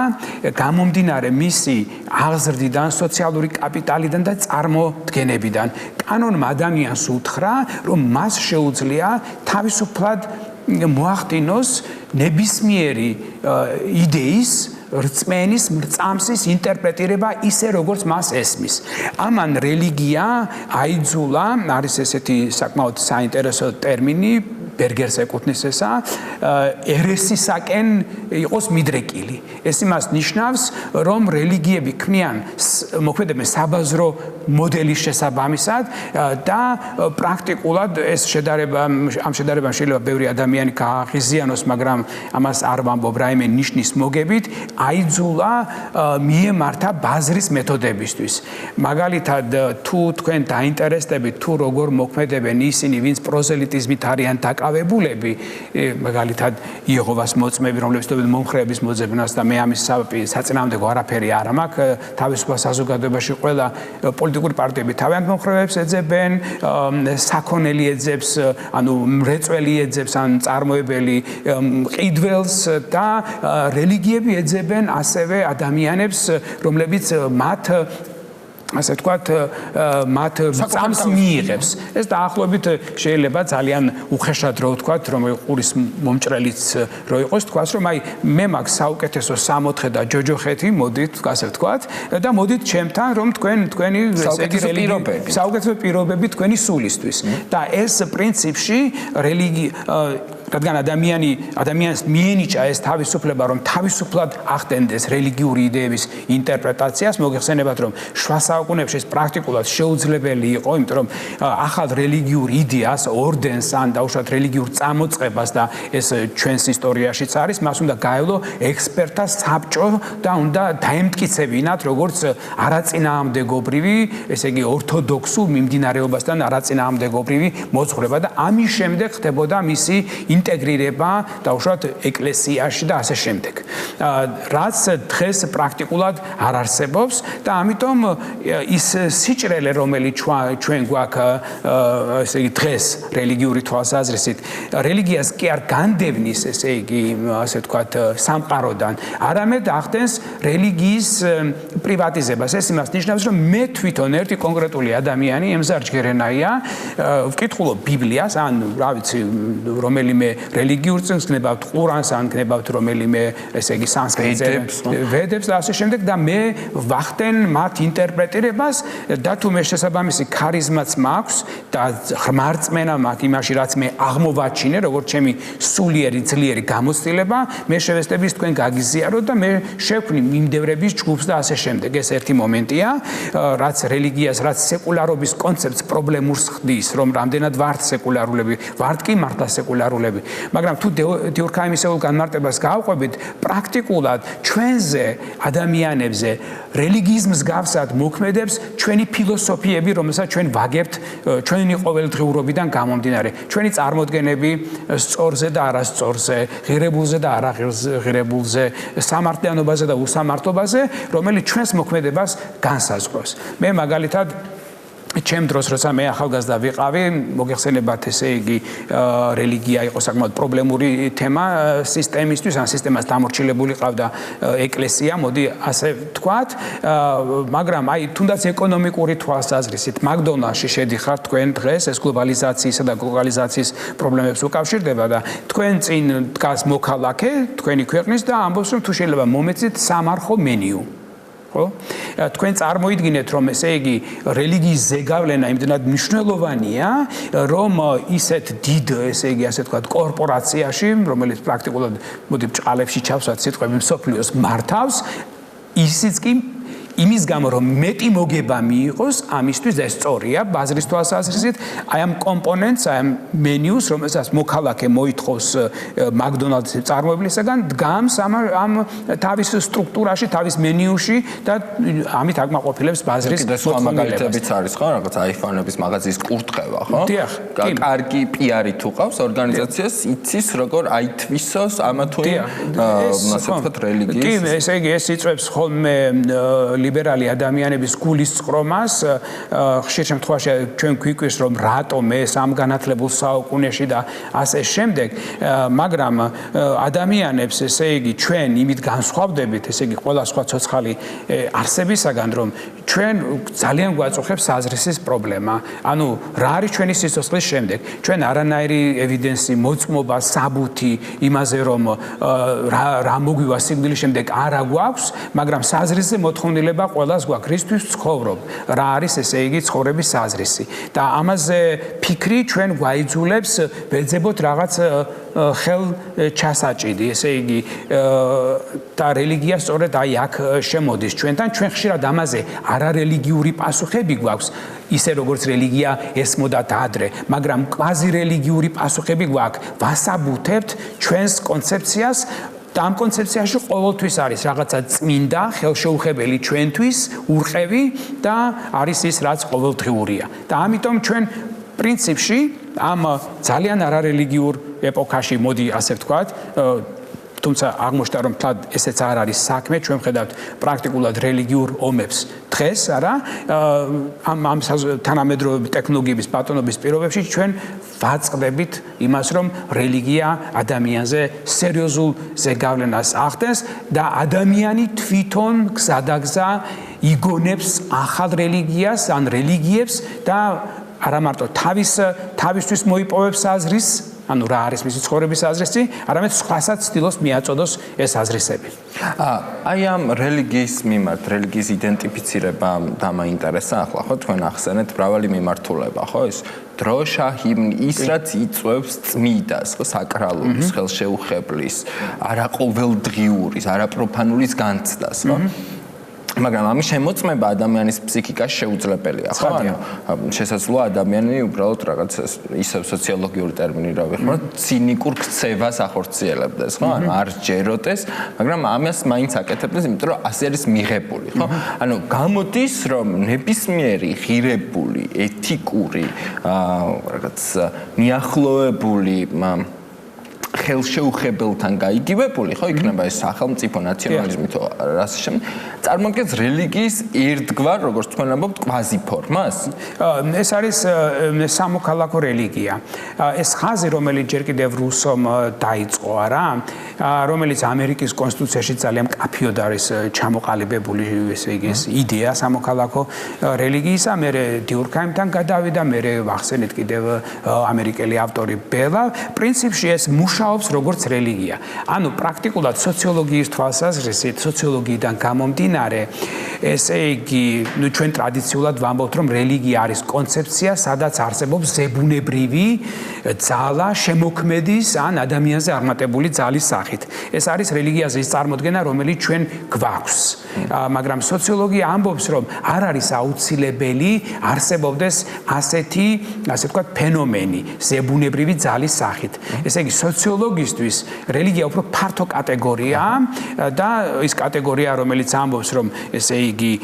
გამომდინარე მისი აღზრდიდან, სოციალური კაპიტალიდან და წარმოდგენებიდან. კანონმა ადამიანს უთხრა, რომ მას შეუძლია თავისუფლად მოახდინოს ნებისმიერი იდეის, რწმენის, მრწამსის ინტერპრეტირება ისე, როგორც მას ესმის. ამან რელიგია აიძულა, არის ესეთი საკმაოდ საინტერესო ტერმინი, ბერგერს ეკუთვნის ესა, ერესისაკენ იყოს მიდრეკილი. ეს იმას ნიშნავს, რომ რელიგიები ქმნიან, მოქმედებენ საბაზრო მოდელის შესაბამისად და პრაქტიკულად ეს ამ შედარებამ შეიძლება ბევრი ადამიანი გააღიზიანოს, მაგრამ ამას არ ვამბობ რაიმე ნიშნის მოგებით, აიძულა მიემართა ბაზრის მეთოდებისთვის. მაგალითად, თუ თქვენ დაინტერესდებით, თუ როგორ მოქმედებენ ისინი, ვინც პროზელიტიზმით არიან დაკავებული, დამოუკავებულები, მაგალითად იეჰოვას მოწმეები, რომლებიც ცდილობენ მომხრეების მოძებნას და მე ამის საწინააღმდეგო არაფერი არ მაქვს, თავისუფალ საზოგადოებაში ყველა პოლიტიკური პარტიები თავიანთ მომხრეებს ეძებენ, საქონელი ეძებს, ანუ მრეწველი ეძებს, ან წარმოებელი ყიდველს და რელიგიები ეძებენ ასევე ადამიანებს, რომლებიც მათ ასე ვთქვათ, მათ წამს მიიღებს. ეს დაახლოებით შეიძლება ძალიან უხეშად რო ვთქვათ, რომ ყურის მომჭრელიც რო იყოს, თქვას რომ აი მე მაქვს საუკეთესო 64 და ჯოჯოხეთი, მოდით, ასე ვთქვათ, და მოდით ჩემთან, რომ თქვენი საუკეთესო პირობები თქვენი სულისთვის. და ეს პრინციპში რადგან ადამიანს მიენიჭა ეს თავისუფლება, რომ თავისუფლად ახდენდეს რელიგიური იდეების ინტერპრეტაციას, მოგეხსენებათ, რომ შუა საუკუნეებში ეს პრაქტიკულად შეუძლებელი იყო, იმიტომ რომ ახალ რელიგიურ იდეას, ორდენს ან დაუშვათ რელიგიურ წამოწყებას და ეს ჩვენს ისტორიაშიც არის, მას უნდა გაევლო ექსპერტთა საბჭო და უნდა დაემტკიცებინათ, როგორც არაწინააღმდეგობრივი, ესე იგი ორთოდოქსულ მიმდინარეობასთან არაწინააღმდეგობრივი მოძღვრება და ამის შემდეგ ხდებოდა მისი ინტეგრირება დაუშვათ ეკლესიაში და ასე შემდეგ. რაც დღეს პრაქტიკულად არ არსებობს და ამიტომ ის სიჭრელე, რომელიც ჩვენ გვაქვს, ესე იგი დღეს რელიგიური თვალსაზრისით, რელიგიას კი არ განდევნის, ესე იგი, ასე ვთქვათ, სამყაროდან, არამედ ახდენს რელიგიის პრივატიზებას. ეს იმას ნიშნავს, რომ მე თვითონ ერთი კონკრეტული ადამიანი, ემზარჯგერენაია, ვკითხულობ ბიბლიას, ან რა ვიცი, რომელიმე რელიგიურ წიგნს გნებავთ, ყურანს, ან გნებავთ რომელიმე, ესე იგი, სანსკრიტზე, ვედებს და ასე შემდეგ და მე ვახდენ მათ ინტერპრეტირებას და თუ მე შესაბამისი ქარიზმაც მაქვს და ღმერთწმენა მაქვს იმაში, რაც მე აღმოვაჩინე, როგორც ჩემი სულიერი ძლიერი გამოცდილება, მე შევესწრები თქვენ გაგიზიაროთ და მე შევქმნი მიმდევრების ჯგუფს და ასე შემდეგ. ეს ერთი მომენტია, რაც რელიგიას, რაც სეკულარობის კონცეფტს პრობლემურს ხდის, რომ რამდენად ვართ სეკულარულები, ვართ კი მართლა სეკულარულები. მაგრამ თუ დიურქაიმისეულ განმარტებას გავყვებით, პრაქტიკულად ჩვენზე, ადამიანებზე, რელიგიის მსგავსად მოქმედებს ჩვენი ფილოსოფიები, რომელსაც ჩვენ ვაგებთ ჩვენი ყოველდღიურობიდან გამომდინარე. ჩვენი წარმოდგენები სწორზე და არასწორზე, ღირებულზე და არაღირებულზე, სამართლიანობაზე და უსამართლობაზე, რომელიც ჩვენს მოქმედებას განსაზღვრავს. მე მაგალითად ჩემ დროს, როცა მე ახალგაზრდა ვიყავი, მოგეხსენებათ, ესე იგი, რელიგია იყო საკმაოდ პრობლემური თემა სისტემისთვის, ან სისტემას დამორჩილებული ყავდა ეკლესია, მოდი ასე ვთქვათ, მაგრამ აი თუნდაც ეკონომიკური თვალსაზრისით, მაკდონალდსში შედიხართ თქვენ დღეს, ეს გლობალიზაციისა და გლოკალიზაციის პრობლემებს უკავშირდება და თქვენ წინ დგას მოქალაქე თქვენი ქვეყნის და ამბობს, რომ თუ შეიძლება მომეცით სამარხო მენიუ. ხო? თქვენ წარმოიდგინეთ, რომ ესე იგი რელიგიის ზეგავლენა იმდენად მნიშვნელოვანია, რომ ისეთ დიდ, ესე იგი, ასე ვთქვათ, კორპორაციაში, რომელიც პრაქტიკულად მოდი ბჭყალებში ჩავსვათ სიტყვები მსოფლიოს მართავს, ისიც კი იმის გამო, რომ მეტი მოგება მიიღოს, ამისთვის ეს სწორია, ბაზრის თვალსაზრისით, აი ამ კომპონენტს, აი ამ მენიუს, რომელსაც მოქალაქე მოითხოვს მაკდონალდსის წარმოებლისაგან, დგამს ამ თავის სტრუქტურაში, თავის მენიუში და ამით აკმაყოფილებს ბაზრის მოთხოვნილებებს. არის ხო, რაღაც აიფონების მაღაზიის კურთხევა, ხო? დიახ. კარგი პიარი თუ ყავს ორგანიზაციას, იცის როგორ აითვისოს ამა თუ ასე ვთქვათ რელიგიის. კი, ესე იგი ეს იწვევს ხოლმე ლიბერალი ადამიანების გულისწყრომას, ხშირ შემთხვევაში ჩვენ გვიკვირს, რომ რატომ ეს ამ განათლებულ საუკუნეში და ასე შემდეგ, მაგრამ ადამიანებს, ესე იგი, ჩვენ იმით განსხვავდებით, ესე იგი, ყველა სხვა ცოცხალი არსებისაგან, რომ ჩვენ ძალიან გვაწუხებს საზრისის პრობლემა. ანუ რა არის ჩვენი სიცოცხლის შემდეგ? ჩვენ არანაირი ევიდენსი, მოწმობა, საბუთი იმაზე, რომ რა მოგვივა სიკვდილის შემდეგ არ აგვაქვს, მაგრამ საზრისზე მოთხოვნილება ყველას გვაქვს, რისთვის ცხოვრობ, რა არის ესე იგი ცხოვრების საზრისი. და ამაზე ფიქრი ჩვენ გვაიძულებს ვეძებოთ რაღაც ხელჩასაჭიდი, ესე იგი და რელიგია სწორედ აი აქ შემოდის ჩვენთან, ჩვენ ხშირად ამაზე არარელიგიური პასუხები გვაქვს, ისე როგორც რელიგია ესმოდა ადრე, მაგრამ კვაზი რელიგიური პასუხები გვაქვს, ვასაბუთებთ ჩვენს კონცეფციას და ამ კონცეფციაში ყოველთვის არის რაღაცა წმინდა, ხელშეუხებელი ჩვენთვის, ურყევი და არის ის, რაც ყოველდღიურია. და ამიტომ ჩვენ პრინციპში ამ ძალიან არარელიგიურ ეპოქაში, მოდი ასე ვთქვათ, თუმცა აღმოჩნდა რომ თად ესეც არ არის საქმე, ჩვენ ვხედავთ პრაქტიკულად რელიგიურ ომებს დღეს, არა? ამ თანამედროვე ტექნოლოგიების ბატონობის პირობებში ჩვენ ვაწყდებით იმას, რომ რელიგია ადამიანზე სერიოზულ ზეგავლენას ახდენს და ადამიანი თვითონ გზადაგზა იგონებს ახალ რელიგიას ან რელიგიებს და არა მარტო თავისთვის მოიპოვებს აზრის, ანუ რა არის მისი ცხოვრების აზრისი, არამედ სხვასაც ცდილობს მიაწოდოს ეს აზრისები. აი ამ რელიგიის მიმართ, რელიგიის იდენტიფიცირება დამაინტერესა ახლა, ხო, თქვენ ახსენეთ მრავალი მიმართულება, ხო, ეს დროშა, ჰიმნი, ის რაც იწვევს წმიდას, ხო, საკრალურის, ხელშეუხებლის, არაყოველდღიურის, არაპროფანულის განცდას, ხო? მაგრამ ამის შემოწმება ადამიანის ფსიქიკას შეუძლებელია, ხო? ანუ შესაძლოა ადამიანი უბრალოდ რაღაც ისევ სოციოლოგიური ტერმინი რა ვიხმართ, ცინიკურ ქცევას ახორციელებდეს, ხო? ანუ არ ჯეროდეს, მაგრამ ამას მაინც აკეთებდეს, იმიტომ რომ ასე არის მიღებული, ხო? ანუ გამოდის, რომ ნებისმიერი ღირებული, ეთიკური, რაღაც მიახლოებული ხელშეუხებელთან გაიგივებული, ხო, იქნება ეს სახელმწიფო ნაციონალიზმი თუ რას შემდეგ, წარმოადგენს რელიგიის ერთგვარ, როგორც თქვენ ამბობთ, კვაზიფორმას? ეს არის სამოქალაქო რელიგია. ეს ხაზი, რომელიც ჯერ კიდევ რუსომ დაიწყო, არა, რომელიც ამერიკის კონსტიტუციაში ძალიან მკაფიოდ არის ჩამოყალიბებული, ესე იგი, ეს იდეა სამოქალაქო რელიგიისა, მე დიურქჰაიმთან გადავიდა, მე ვახსენეთ კიდევ ამერიკელი ავტორი ბელა, პრინციპში ეს მუშაობს როგორც რელიგია. ანუ პრაქტიკულად სოციოლოგიის თვალსაზრისით, სოციოლოგიიდან გამომდინარე, ესე იგი, ნუ ჩვენ ტრადიციულად ვამბობთ, რომ რელიგია არის კონცეფცია, სადაც არსებობს ზებუნებრივი ძალა, შემოქმედის ან ადამიანზე აღმატებული ძალის სახით. ეს არის რელიგიაზე ის წარმოდგენა, რომელიც ჩვენ გვაქვს. მაგრამ სოციოლოგია ამბობს, რომ არ არის აუცილებელი არსებობდეს ასეთი, ასე ვთქვათ, ფენომენი, ზებუნებრივი ძალის სახით. ესე იგი, სოციოლოგისთვის რელიგია უფრო ფართო კატეგორიაა და ის კატეგორია, რომელიც ამბობს, რომ ესე იგი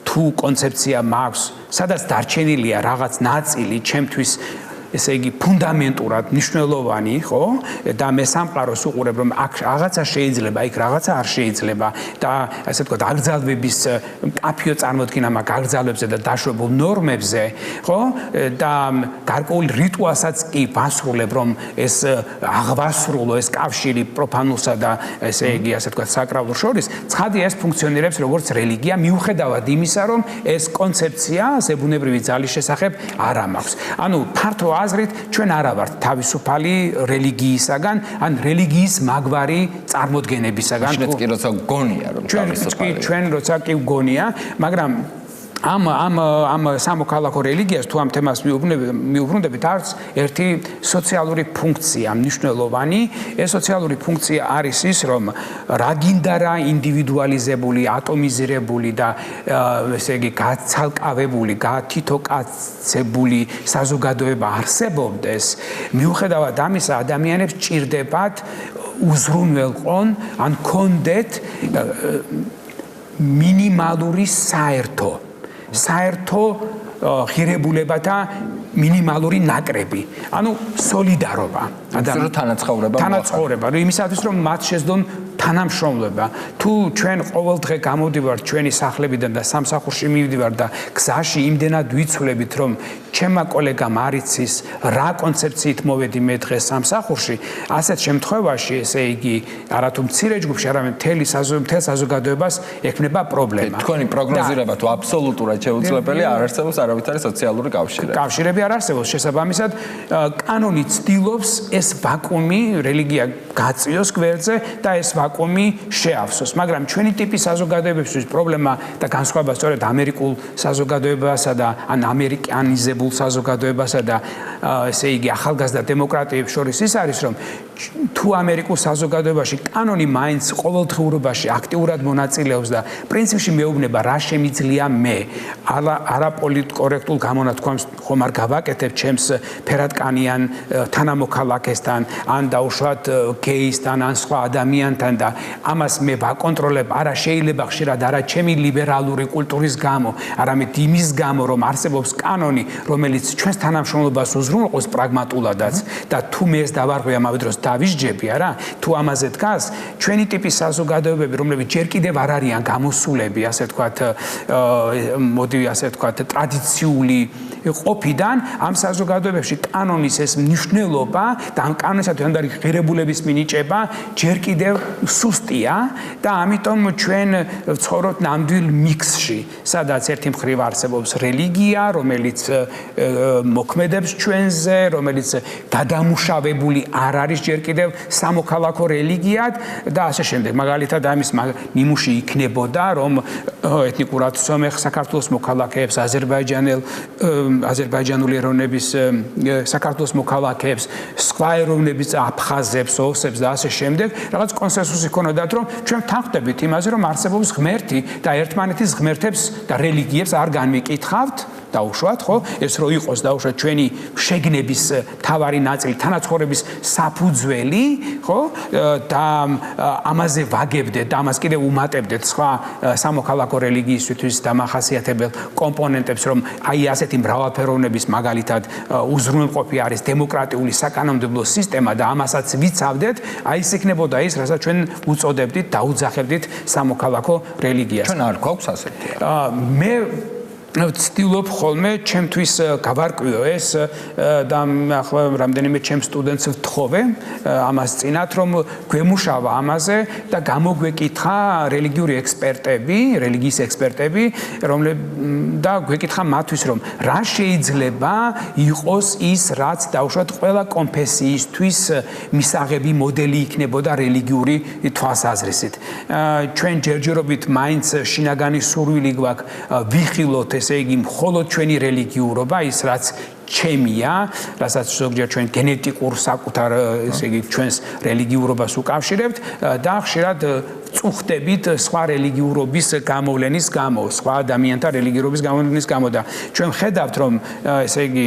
თუ კონცეფცია მაქვს, სადაც დარჩენილია რაღაც ნაწილი ჩემთვის ესე იგი ფუნდამენტურად მნიშვნელოვანი, ხო? და მე სამყაროს უყურებ, რომ აქ რაღაცა შეიძლება, იქ რაღაცა არ შეიძლება და ასე ვთქვათ, აგრძალვების მკაფიო წარმოდგენა მაქვს აგრძალვებზე და დაშვებულ ნორმებზე, ხო? და გარკვეულ რიტუალსაც კი ვასრულებ, რომ ეს აღვასრულო ეს კავშირი პროფანულსა და ესე იგი, ასე ვთქვათ, საკრალურ შორის, ცხადია ეს ფუნქციონირებს როგორც რელიგია, მიუხედავად იმისა, რომ ეს კონცეფცია ზებუნებრივი ძალის შესახებ არ ამაქვს. ანუ ფართო აზრით ჩვენ არა ვართ თავისუფალი რელიგიისაგან ან რელიგიის მაგვარი წარმოდგენებისაგან. ჩვენც კი როცა გონია რომ თავისუფალი. ჩვენ როცა კი გონია, მაგრამ ამ სამოქალაქო რელიგიას თუ ამ თემას მიუბრუნდებით არც ერთი სოციალური ფუნქცია მნიშვნელოვანი. ეს სოციალური ფუნქცია არის ის, რომ რა გინდა რა ინდივიდუალიზებული, ატომიზირებული და ესე იგი გაცალკავებული, გათითოკაცებული საზოგადოება არსებობდეს, მიუხედავად ამისა ადამიანებს ჭირდებათ უზრუნველყონ ან კონდეთ მინიმალური საერთო ღირებულებათა მინიმალური ნაკრები. ანუ სოლიდარობა. თანაცხოვრება. იმისათვის რომ მათ შეძლონ თანამშრომლობა. თუ ჩვენ ყოველდღე გამოვდივართ ჩვენი სახლებიდან და სამსახურში მივდივართ და გზაში იმდენად ვიცვლებით, რომ ჩემმა კოლეგამ არ იცის რა კონცეფციით მოვედი მე დღეს სამსახურში, ასეთ შემთხვევაში, ესე იგი, არათუ მცირე ჯგუფში, არამედ მთელ საზოგადოებას ექმნება პრობლემა. თქვენი პროგნოზირება თუ აბსოლუტურად შეუძლებელია, არ არსებობს არავითარი სოციალური კავშირი. კავშირები არ არსებობს, შესაბამისად, კანონი ცდილობს ეს ვაკუუმი რელიგია გაწიოს გვერდზე და ეს ვაკუუმი შეავსოს. მაგრამ ჩვენი ტიპის საზოგადოებისთვის პრობლემა და განსხვავება სწორედ ამერიკულ საზოგადოებასა და ან ამერიკანიზებულ საზოგადოებასა და ესე იგი ახალგაზრდა დემოკრატიებს შორის ის არის, რომ თუ ამერიკულ საზოგადოებაში კანონი მაინც ყოველდღიურობაში აქტიურად მონაწილეობს და პრინციპში მეუბნება რა შემიძლია მე არაპოლიტკორექტულ გამონათქვამს ხომ არ გავაკეთებ ჩემს ფერადკანიან თანამოქალაქესთან ან დაუშვათ გეისთან ან სხვა ადამიანთან და ამას მე ვაკონტროლებ არა შეიძლება ხშირად არა ჩემი ლიბერალური კულტურის გამო არამედ იმის გამო რომ არსებობს კანონი რომელიც ჩვენს თანამშრომლობას უზრუნველყოფს პრაგმატულადაც და თუ მე ეს დავარღვე ამავე დროს დავისჯები არა თუ ამაზე დგას ჩვენი ტიპის საზოგადოებები რომლებიც ჯერ კიდევ არ არიან გამოსულები ასე ვთქვათ მოდი ასე ვთქვათ ტრადიციული ყოფიდან ამ საზოგადოებებში კანონის ეს მნიშვნელობა და ამ კანონისათვის ანდარი ღირებულების მინიჭება ჯერ კიდევ სუსტია და ამიტომ ჩვენ ვცხოვრობთ ნამდვილ მიქსში სადაც ერთი მხრივ არსებობს რელიგია რომელიც მოქმედებს ჩვენზე რომელიც გადამუშავებული არ არის ჯერ კიდევ სამოქალაქო რელიგიად და ასე შემდეგ მაგალითად ამის ნიმუში იქნებოდა რომ ეთნიკურად სომეხ საქართველოს მოქალაქეებს აზერბაიჯანული ეროვნების საქართველოს მოქალაქეებს სხვა ეროვნების აფხაზებს ოსებს და ასე შემდეგ რაღაც კონსენსუსი ჰქონოდათ რომ ჩვენ თანხმდებით იმაზე რომ არსებობს ღმერთი და ერთმანეთის ღმერთებს და რელიგიებს არ განვიკითხავთ დაუშვათ ხო ეს რო იყოს დაუშვათ ჩვენი შეგნების თავარი ნაწილი თანაცხოვრების საფუძველი ხო და ამაზე ვაგებდეთ და ამას კიდევ უმატებდეთ სხვა სამოქალაქო რელიგიისთვის დამახასიათებელ კომპონენტებს რომ აი ასეთი მრავალფეროვნების მაგალითად უზრუნველყოფი არის დემოკრატიული საკანონმდებლო სისტემა და ამასაც ვიცავდეთ აი ეს იქნებოდა ის რასაც ჩვენ უწოდებდით დაუძახებდით სამოქალაქო რელიგიას ჩვენ არ გვაქვს ასეთი მე ვცდილობ ხოლმე ჩემთვის გავარკვიო ეს და ახლა რამდენიმე ჩემ სტუდენტს ვთხოვე ამას წინათ რომ გვემუშავა ამაზე და გამოგვეკითხა რელიგიური ექსპერტები, რელიგიის ექსპერტები, და გვეკითხა მათთვის რომ რა შეიძლება იყოს ის რაც დაუშვათ ყველა კონფესიისთვის მისაღები მოდელი იქნებოდა რელიგიური თვალსაზრისით. ჩვენ ჯერჯერობით მაინც შინაგანი სურვილი გვაქვს ვიხილოთ ესე იგი მხოლოდ ჩვენი რელიგიურობა ის რაც ჩემია, რასაც ზოგჯერ ჩვენ გენეტიკურ საკუთარ ესე იგი ჩვენს რელიგიურობას უკავშირებთ და ხშირად წუხდებით სხვა რელიგიურობის გამოვლენის გამო, სხვა ადამიანთა რელიგიურობის გამოვლენის გამო და ჩვენ ხედავთ რომ ესე იგი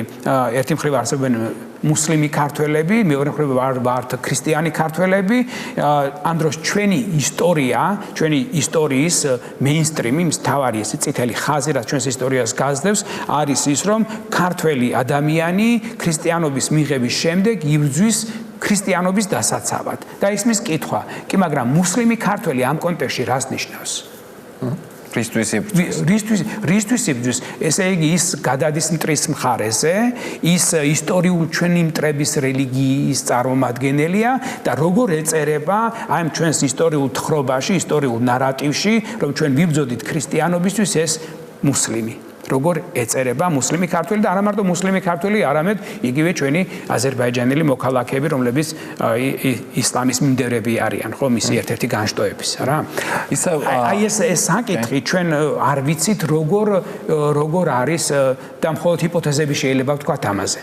ერთი მხრივ არსებობენ მუსლიმი ქართველები, მეორე მხრივ ვართ ქრისტიანი ქართველები, ამ დროს ჩვენი ისტორია, ჩვენი ისტორიის მეინსტრიმი, მთავარი ეს წითელი ხაზი, რაც ჩვენს ისტორიას გაზრდებს, არის ის, რომ ქართველი ადამიანი ქრისტიანობის მიღების შემდეგ იბრძვის ქრისტიანობის დასაცავად. და ისმის კითხვა, კი, მაგრამ მუსლიმი ქართველი ამ კონტექსტში რას ნიშნავს? რისთვის იბრძვის? ესე იგი ის გადადის მტრის მხარეზე, ის ისტორიულ ჩვენი მტრების რელიგიის წარმომადგენელია და როგორ ეწერება აი ჩვენს ისტორიულ თხრობაში, ისტორიულ ნარატივში, რომ ჩვენ ვიბრძოდით ქრისტიანობისთვის ეს მუსლიმი. როგორ ეწერება მუსლიმი ქართველი და არა მარტო მუსლიმი ქართველი, არამედ იგივე ჩვენი აზერბაიჯანელი მოქალაქეები, რომლებიც ისლამის მიმდევრები არიან, ხო, მისი ერთ-ერთი განშტოების, რა. აი ეს საკითხი ჩვენ არ ვიცით როგორ არის და მხოლოდ ჰიპოთეზები შეიძლება ვთქვათ ამაზე.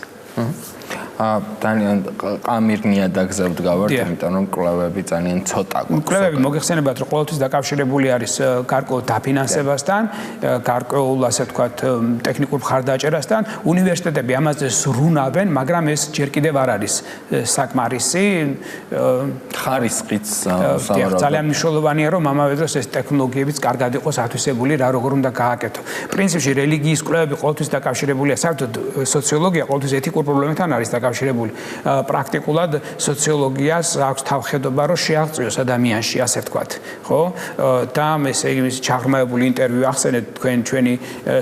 ძალიან ყამირნია დაგზავდგავართ, იმიტომ რომ კვლევები ძალიან ცოტა გვაქვს. კვლევები მოგეხსენებათ, რომ ყოველთვის დაკავშირებული არის გარკვეულ დაფინანსებასთან, გარკვეულ ასე ვთქვათ ტექნიკურ მხარდაჭერასთან. უნივერსიტეტები ამაზე ზრუნავენ, მაგრამ ეს ჯერ კიდევ არ არის საკმარისი. ხარისხიც ძალიან მნიშვნელოვანია, რომ ამავე დროს ეს ტექნოლოგიებიც კარგად იყოს ათვისებული, რა როგორ უნდა გააკეთო. პრინციპში რელიგიის კვლევები ყოველთვის დაკავშირებულია, საერთოდ სოციოლოგია ყოველთვის ეთიკურ პრობლემებთან არის დაკავშირებული. პრაქტიკულად სოციოლოგიას აქვს თავხედობა რომ შეაღწიოს ადამიანში ასე ვთქვათ ხო და ესე იგი ჩაღრმავებული ინტერვიუ ახსენეთ თქვენ ჩვენი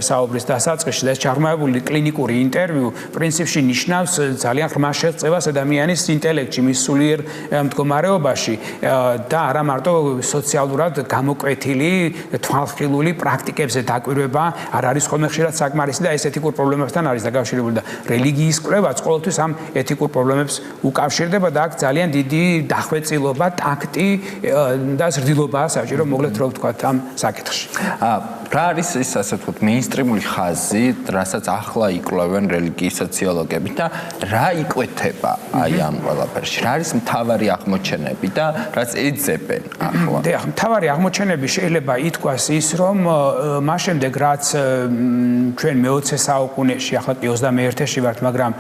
საუბრის დასაწყისში და ეს ჩაღრმავებული კლინიკური ინტერვიუ პრინციპში ნიშნავს ძალიან ღრმა შეღწევას ადამიანის ინტელექტში მის სულიერ მდგომარეობაში და არა მარტო სოციალურად გამოკვეთილი თვალხილული პრაქტიკებზე დაკვირვება არ არის ხოლმე ხშირად საკმარისი და ეს ეთიკურ პრობლემებთან არის დაკავშირებული და რელიგიის კვლევაც ყოველთვის ამ ეთიკურ პრობლემებს უკავშირდება და აქ ძალიან დიდი დახვეწილობა, ტაქტი და ზრდილობაა საჭირო, მოკლედ რო ვთქვათ ამ საკითხში. რა არის ის ასე ვთქვათ მეინსტრიმული ხაზი, რასაც ახლა იკვლევენ რელიგიის სოციოლოგები და რა იკვეთება აი ამ ყველაფერში? რა არის მთავარი აღმოჩენები და რაც ეძებენ ახლა? მთავარი აღმოჩენები შეიძლება ითქვას ის, რომ მას შემდეგ რაც ჩვენ მე-20 საუკუნეში, ახლა კი 21-ში ვართ, მაგრამ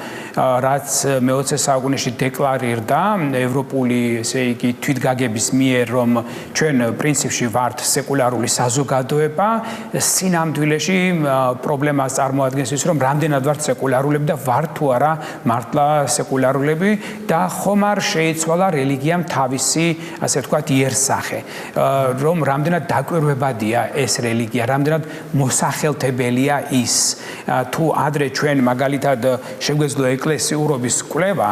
რაც მე-20 საუკუნეში დეკლარირდა ევროპული, ესე იგი, თვითგაგების მიერ, რომ ჩვენ პრინციპში ვართ სეკულარული საზოგადოება, სინამდვილეში პრობლემას წარმოადგენს ის, რომ რამდენად ვართ სეკულარულები და ვართ თუ არა მართლა სეკულარულები და ხომ არ შეიცვალა რელიგიამ თავისი, ასე ვთქვათ, იერსახე, რომ რამდენად დაკვირვებადია ეს რელიგია, რამდენად მოსახელთებელია ის. თუ ადრე ჩვენ მაგალითად შეგვეძლო ეკლესიურობის კვლევა,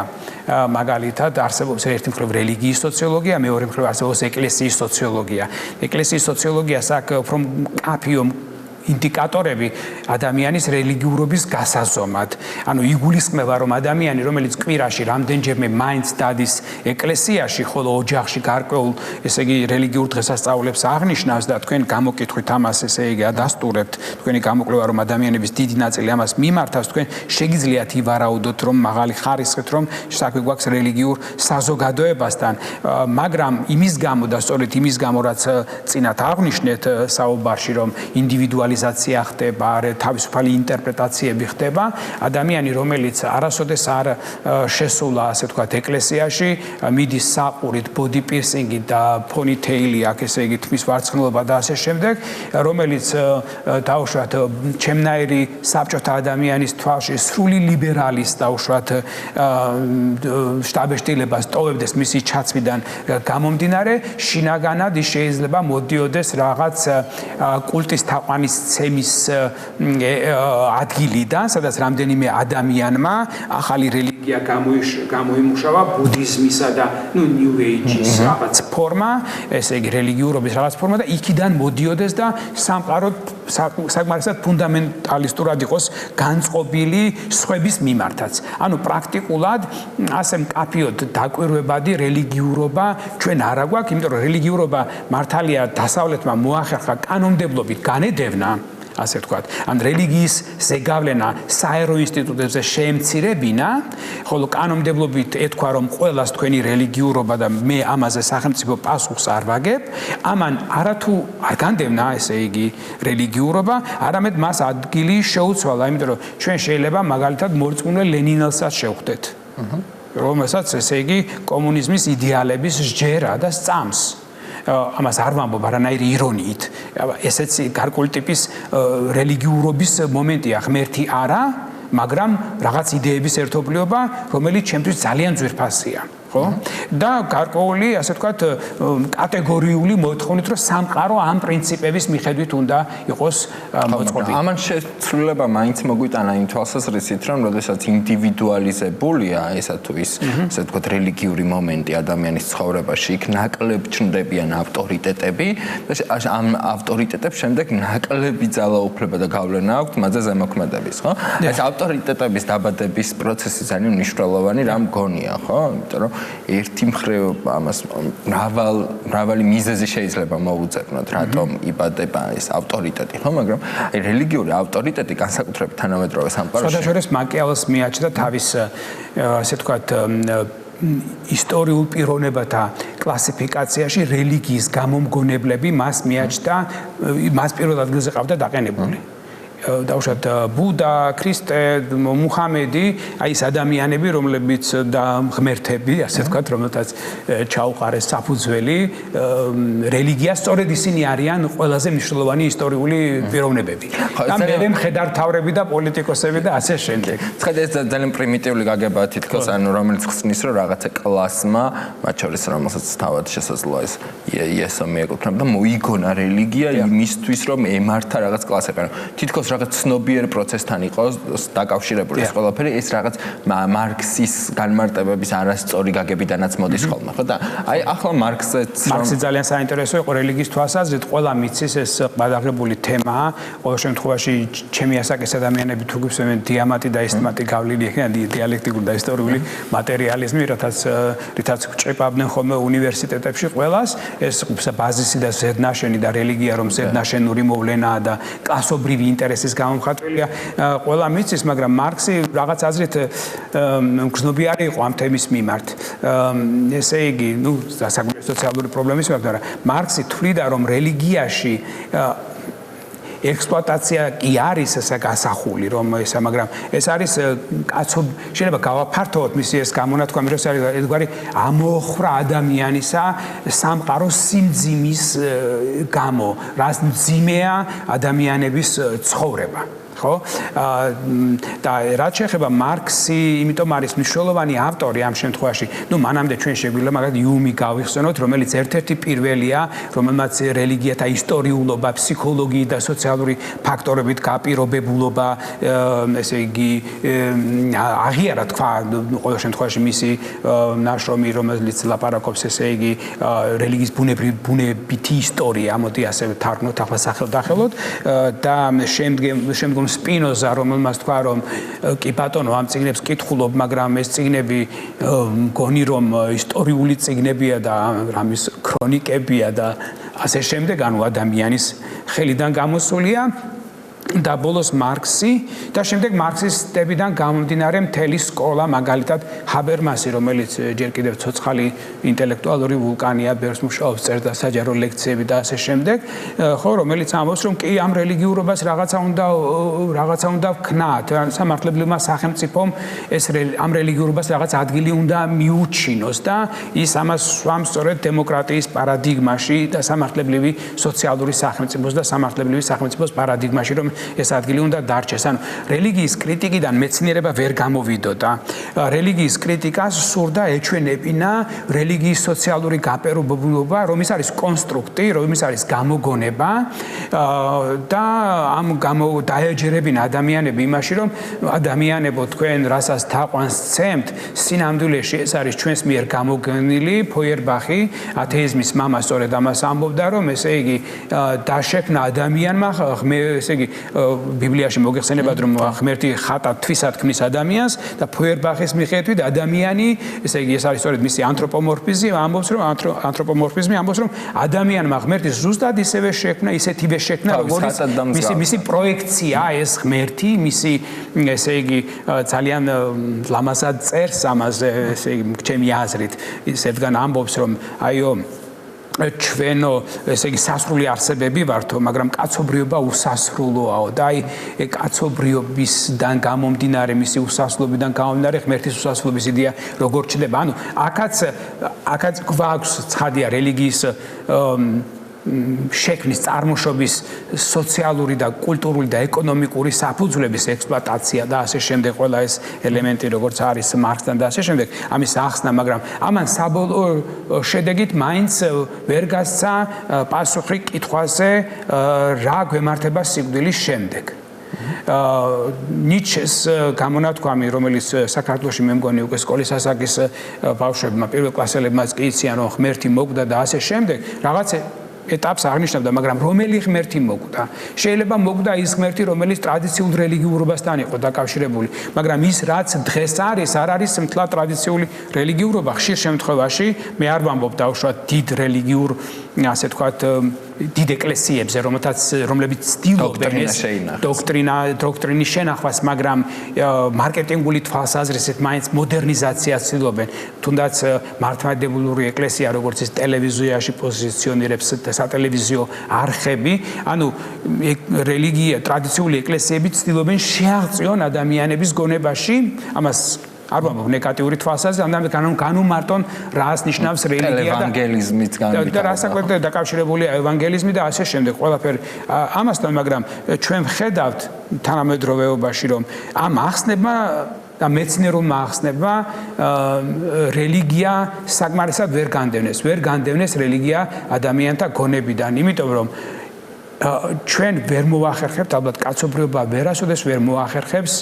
მაგალითად არსებობს ერთი მხრივ რელიგიის სოციოლოგია, მეორე მხრივ არსებობს ეკლესიის სოციოლოგია. ეკლესიის სოციოლოგიას აქ უფრო მკაფიო ინდიკატორები ადამიანის რელიგიურობის გასაზომად. ანუ იგულისხმება, რომ ადამიანი, რომელიც კვირაში რამდენჯერმე მაინც დადის ეკლესიაში, ხოლო ოჯახში გარკვეულ, ესე იგი, რელიგიურ დღესასწაულებს აღნიშნავს და თქვენ გამოკითხვით ამას, ესე იგი, ადასტურებთ, თქვენი გამოკვლევა, რომ ადამიანების დიდი ნაწილი ამას მიმართავს, თქვენ შეგიძლიათ ივარაუდოთ, რომ მაღალი ხარისხით, რომ საქმე გვაქვს რელიგიურ საზოგადოებასთან, მაგრამ იმის გამო და სწორედ იმის გამო, რაც წინათ აღნიშნეთ საუბარში, რომ ინდივიდუალიზაცია ხდება, თავისუფალი ინტერპრეტაციები ხდება, ადამიანი, რომელიც არასოდეს არ შესულა, ასე ვთქვათ, ეკლესიაში, მიდის საყურით, ბოდი პირსინგით და ფონიტეილი აქვს, ესე იგი, თმის ვარცხნილობა და ასე შემდეგ, რომელიც დაუშვათ ჩემნაირი საბჭოთა ადამიანის თვალში სრული ლიბერალის დაუშვათ შტაბეშტილებას ტოვებდეს მისი ჩაცვიდან გამომდინარე, შინაგანად ის შეიძლება მოდიოდეს რაღაც კულტის თაყვანის ცემის ადგილიდან, სადაც რამდენიმე ადამიანმა ახალი რელიგია გამოიმუშავა, ბუდიზმისა და New Age-ის რაღაც ფორმა, ესე იგი რელიგიურობის რაღაც ფორმა და იქიდან მოდიოდეს და სამყაროდ საკმარისად ფუნდამენტალისტურად იყოს განწყობილი სხვების მიმართაც. ანუ პრაქტიკულად ასე მკაფიოდ დაკვირვებადი რელიგიურობა ჩვენ არ აგვაქვს, იმიტომ რომ რელიგიურობა მართალია დასავლეთმა მოახერხა კანონმდებლობით განედევნა, ასე ვთქვათ, ან რელიგიის ზეგავლენა საერო ინსტიტუტებზე შეემცირებინა, ხოლო კანონმდებლობით ეთქვა, რომ ყველას თქვენი რელიგიურობა და მე ამაზე სახელმწიფო პასუხს არ ვაგებ, ამან არათუ არ განდევნა, ესე იგი, რელიგიურობა, არამედ მას ადგილი შეუცვალა, იმიტომ რომ ჩვენ შეიძლება მაგალითად მორწმუნე ლენინელსაც შევხვდეთ, რომელსაც, ესე იგი, კომუნიზმის იდეალების სჯერა და სწამს. ამას არ ვამბობ არანაირი ირონიით. ესეც გარკვეული ტიპის რელიგიურობის მომენტია, ღმერთი არა, მაგრამ რაღაც იდეების ერთობლიობა, რომელიც ჩემთვის ძალიან ძვირფასია. ხო? და გარკვეული, ასე ვთქვათ, კატეგორიული მოთხოვნით, რომ სამყარო ამ პრინციპების მიხედვით უნდა იყოს მოწყობილი. ამან შეცვლილება მაინც მოგვიტანა იმ თვალსაზრისით, რომ როდესაც ინდივიდუალიზებულია ესა თუ ის, ასე ვთქვათ, რელიგიური მომენტი ადამიანის ცხოვრებაში, იქ ნაკლებ ჩნდებიან ავტორიტეტები და ამ ავტორიტეტებს შემდეგ ნაკლები ძალაუფლება და გავლენა აქვს მათზე ზემოქმედების, ხო? ეს ავტორიტეტების დაბადების პროცესი ძალიან მნიშვნელოვანი რამ გონია, ხო? იმიტომ რომ ერთი მხრივ ამას მრავალი მიზეზი შეიძლება მოუძებნოთ, რატომ იბადება ეს ავტორიტეტი, ხო, მაგრამ რელიგიური ავტორიტეტი განსაკუთრებით თანამედროვე სამყაროში. შესაძლოა მაკიაველს მიაჩნდა თავის, ასე ვთქვათ, ისტორიულ პიროვნებათა კლასიფიკაციაში რელიგიის გამომგონებლები მას მიაჩნდა, მას პირველ ადგილზე ყავდა დაყენებული. დაუშვათ ბუდა, ქრისტე, მუჰამედი, აი ეს ადამიანები, რომლებიც და ღმერთები, ასე ვთქვათ, რომელთაც ჩაუყარეს საფუძველი, რელიგია სწორედ ისინი არიან ყველაზე მნიშვნელოვანი ისტორიული პიროვნებები. და მე მხედართმთავრები და პოლიტიკოსები და ასე შემდეგ. ხედავთ, ეს ძალიან პრიმიტიული გაგებაა თითქოს, ანუ რომელიც ხსნის, რომ რაღაცა კლასმა, მათ შორის რომელსაც თავად შესაძლოა ეს იესო მიეკუთვნება და მოიგონა რელიგია იმისთვის, რომ ემართა რაღაც კლასები. თითქოს რაღაც ცნობიერ პროცესთან იყოს დაკავშირებული ეს ყველაფერი, ეს რაღაც მარქსის განმარტებების არასწორი გაგებიდანაც მოდის ხოლმე, ხო და აი ახლა მარქსი ძალიან საინტერესო იყო რელიგიის თვალსაზრისით, ყველა მიცის ეს გადაღებული თემაა, ყოველ შემთხვევაში ჩემი ასაკის ადამიანები თუ გვისმენ დიამატი და ესტმატი გავლილი იქნება დიალექტიკური და ისტორიული მატერიალიზმი, რითაც ჭრებავდნენ ხოლმე უნივერსიტეტებში ყველას, ეს ბაზისი და ზედნაშენი და რელიგია რომ ზედნაშენური მოვლენაა და კლასობრივი ინტერესის გამომხატველია, ყველა მიცის, მაგრამ მარქსი რაღაც აზრით გრძნობიარი იყო ამ თემის მიმართ. ესე იგი, სასაგულო სოციალური პრობლემის მიმართ, მაგრამ მარქსი თვლიდა, რომ რელიგიაში ექსპლუატაცია კი არის ესა გასახული, რომ ესა, მაგრამ ეს არის შეიძლება გავაფართოვოთ მისი ეს გამონათქვამი, რომ ეს არის ერთგვარი ამოხრა ადამიანისა სამყაროს სიმძიმის გამო, რაც მძიმეა ადამიანების ცხოვრება. ხო? და რაც შეეხება მარქსი, იმიტომ არის მნიშვნელოვანი ავტორი ამ შემთხვევაში. მანამდე ჩვენ შეგვიძლია მაგალითად იუმი გავიხსენოთ, რომელიც ერთ-ერთი პირველია, რომელმაც რელიგიათა ისტორიულობა, ფსიქოლოგიით და სოციალური ფაქტორებით გაპირობებულობა, ესე იგი, აღიარა თქვა, ყოველ შემთხვევაში მისი ნაშრომი, რომელიც ლაპარაკობს, ესე იგი, რელიგიის ბუნებითი ისტორია, მოდი ასე ვთარგმნოთ ახლა სახელდახელოდ და შემდგომ სპინოზა, რომელმაც თქვა, რომ კი ბატონო, ამ წიგნებს კითხულობ, მაგრამ ეს წიგნები მგონი, რომ ისტორიული წიგნებია და რამის ქრონიკებია და ასე შემდეგ, ანუ ადამიანის ხელიდან გამოსულია. და ბოლოს მარქსი და შემდეგ მარქსისტებიდან გამომდინარე მთელი სკოლა, მაგალითად ჰაბერმასი, რომელიც ჯერ კიდევ ცოცხალი ინტელექტუალური ვულკანია, ბერს მუშაობს, წერდა საჯარო ლექციები და ასე შემდეგ, ხო, რომელიც ამბობს, რომ კი ამ რელიგიურობას რაღაცა უნდა ვქნათ, სამართლებრივმა სახელმწიფომ ამ რელიგიურობას რაღაც ადგილი უნდა მიუჩინოს და ის ამას სვამს სწორედ დემოკრატიის პარადიგმაში და სამართლებრივი სოციალური სახელმწიფოს და სამართლებრივი სახელმწიფოს პარადიგმაში, რომ ეს ადგილი უნდა დარჩეს. ანუ რელიგიის კრიტიკიდან მეცნიერება ვერ გამოვიდოდა. რელიგიის კრიტიკას სურდა ეჩვენებინა რელიგიის სოციალური გაპერობებულობა, რომ ის არის კონსტრუქტი, რომ ის არის გამოგონება და ამ დაეჯერებინა ადამიანები იმაში, რომ ადამიანებო თქვენ რასაც თაყვანს სცემთ, სინამდვილეში ეს არის ჩვენს მიერ გამოგონილი ფოიერბახი, ათეიზმის მამა სწორედ ამას ამბობდა, რომ ესე იგი დაშექმნა ადამიანმა, ესე იგი ბიბლიაში მოგეხსენებათ, რომ ღმერთი ხატა თვისად ქმნის ადამიანს და ფოიერბახის მიხედვით ადამიანი, ესე იგი ეს არის სწორედ მისი ანთროპომორფიზმი, ამბობს, რომ ადამიანმა ღმერთი ზუსტად ისევე შექმნა, ისეთივე შექმნა, როგორც მისი პროექცია ეს ღმერთი, მისი ესე იგი ძალიან ლამაზად წერს ამაზე, ესე იგი ჩემი აზრით, ისედგან ამბობს, რომ აიო ჩვენო ესე იგი სასრული არსებები ვართო, მაგრამ კაცობრიობა უსასრულოაო და აი კაცობრიობისგან გამომდინარე, მისი უსასრულობიდან გამომდინარე ღმერთის უსასრულობის იდეა როგორ ჩნდება. ანუ აქაც გვაქვს ცხადია რელიგიის შექმნის წარმოშობის სოციალური და კულტურული და ეკონომიკური საფუძვლების ექსპლუატაცია და ასე შემდეგ ყველა ეს ელემენტი როგორც არის მარქსთან და ასე შემდეგ ამის ახსნა, მაგრამ ამან საბოლოო შედეგით მაინც ვერ გასცა პასუხი კითხვაზე რა გვემართება სიკვდილის შემდეგ. ნიჩეს გამონათქვამი, რომელიც საქართველოში მე მგონი უკვე სკოლის ასაკის ბავშვებმა, პირველ კლასელებმაც კი იციან, რომ ღმერთი მოკვდა და ასე შემდეგ, რაღაც ეტაპს აღნიშნავდა, მაგრამ რომელი ღმერთი მოკვდა? შეიძლება მოკვდა ის ღმერთი, რომელიც ტრადიციულ რელიგიურობასთან იყო დაკავშირებული, მაგრამ ის რაც დღეს არის, არ არის მთლად ტრადიციული რელიგიურობა. ხშირ შემთხვევაში მე არ ვამბობ დაუშვათ დიდ რელიგიურ, ასე ვთქვათ, დიდ ეკლესიებზე, რომლებიც ცდილობენ ეს დოქტრინის შენახვას, მაგრამ მარკეტინგული თვალსაზრისით მაინც მოდერნიზაციას ცდილობენ. თუნდაც მართლმადიდებლური ეკლესია, როგორც ის ტელევიზიაში პოზიციონირებს სატელევიზიო არხები, ანუ რელიგია, ტრადიციული ეკლესიები ცდილობენ შეაღწიონ ადამიანების გონებაში, ამას არ ვამბობ ნეგატიური თვალსაზრისით, განუმარტონ რას ნიშნავს რელიგია და ევანგელიზმით და რასაკვირველია დაკავშირებულია ევანგელიზმი და ასე შემდეგ ყველაფერი ამასთან, მაგრამ ჩვენ ვხედავთ თანამედროვეობაში, რომ ამ ახსნება და მეცნიერულმა ახსნებმა რელიგია საკმარისად ვერ განდევნეს რელიგია ადამიანთა გონებიდან, იმიტომ რომ ჩვენ ვერ მოახერხებთ, ალბათ კაცობრიობა ვერასოდეს ვერ მოახერხებს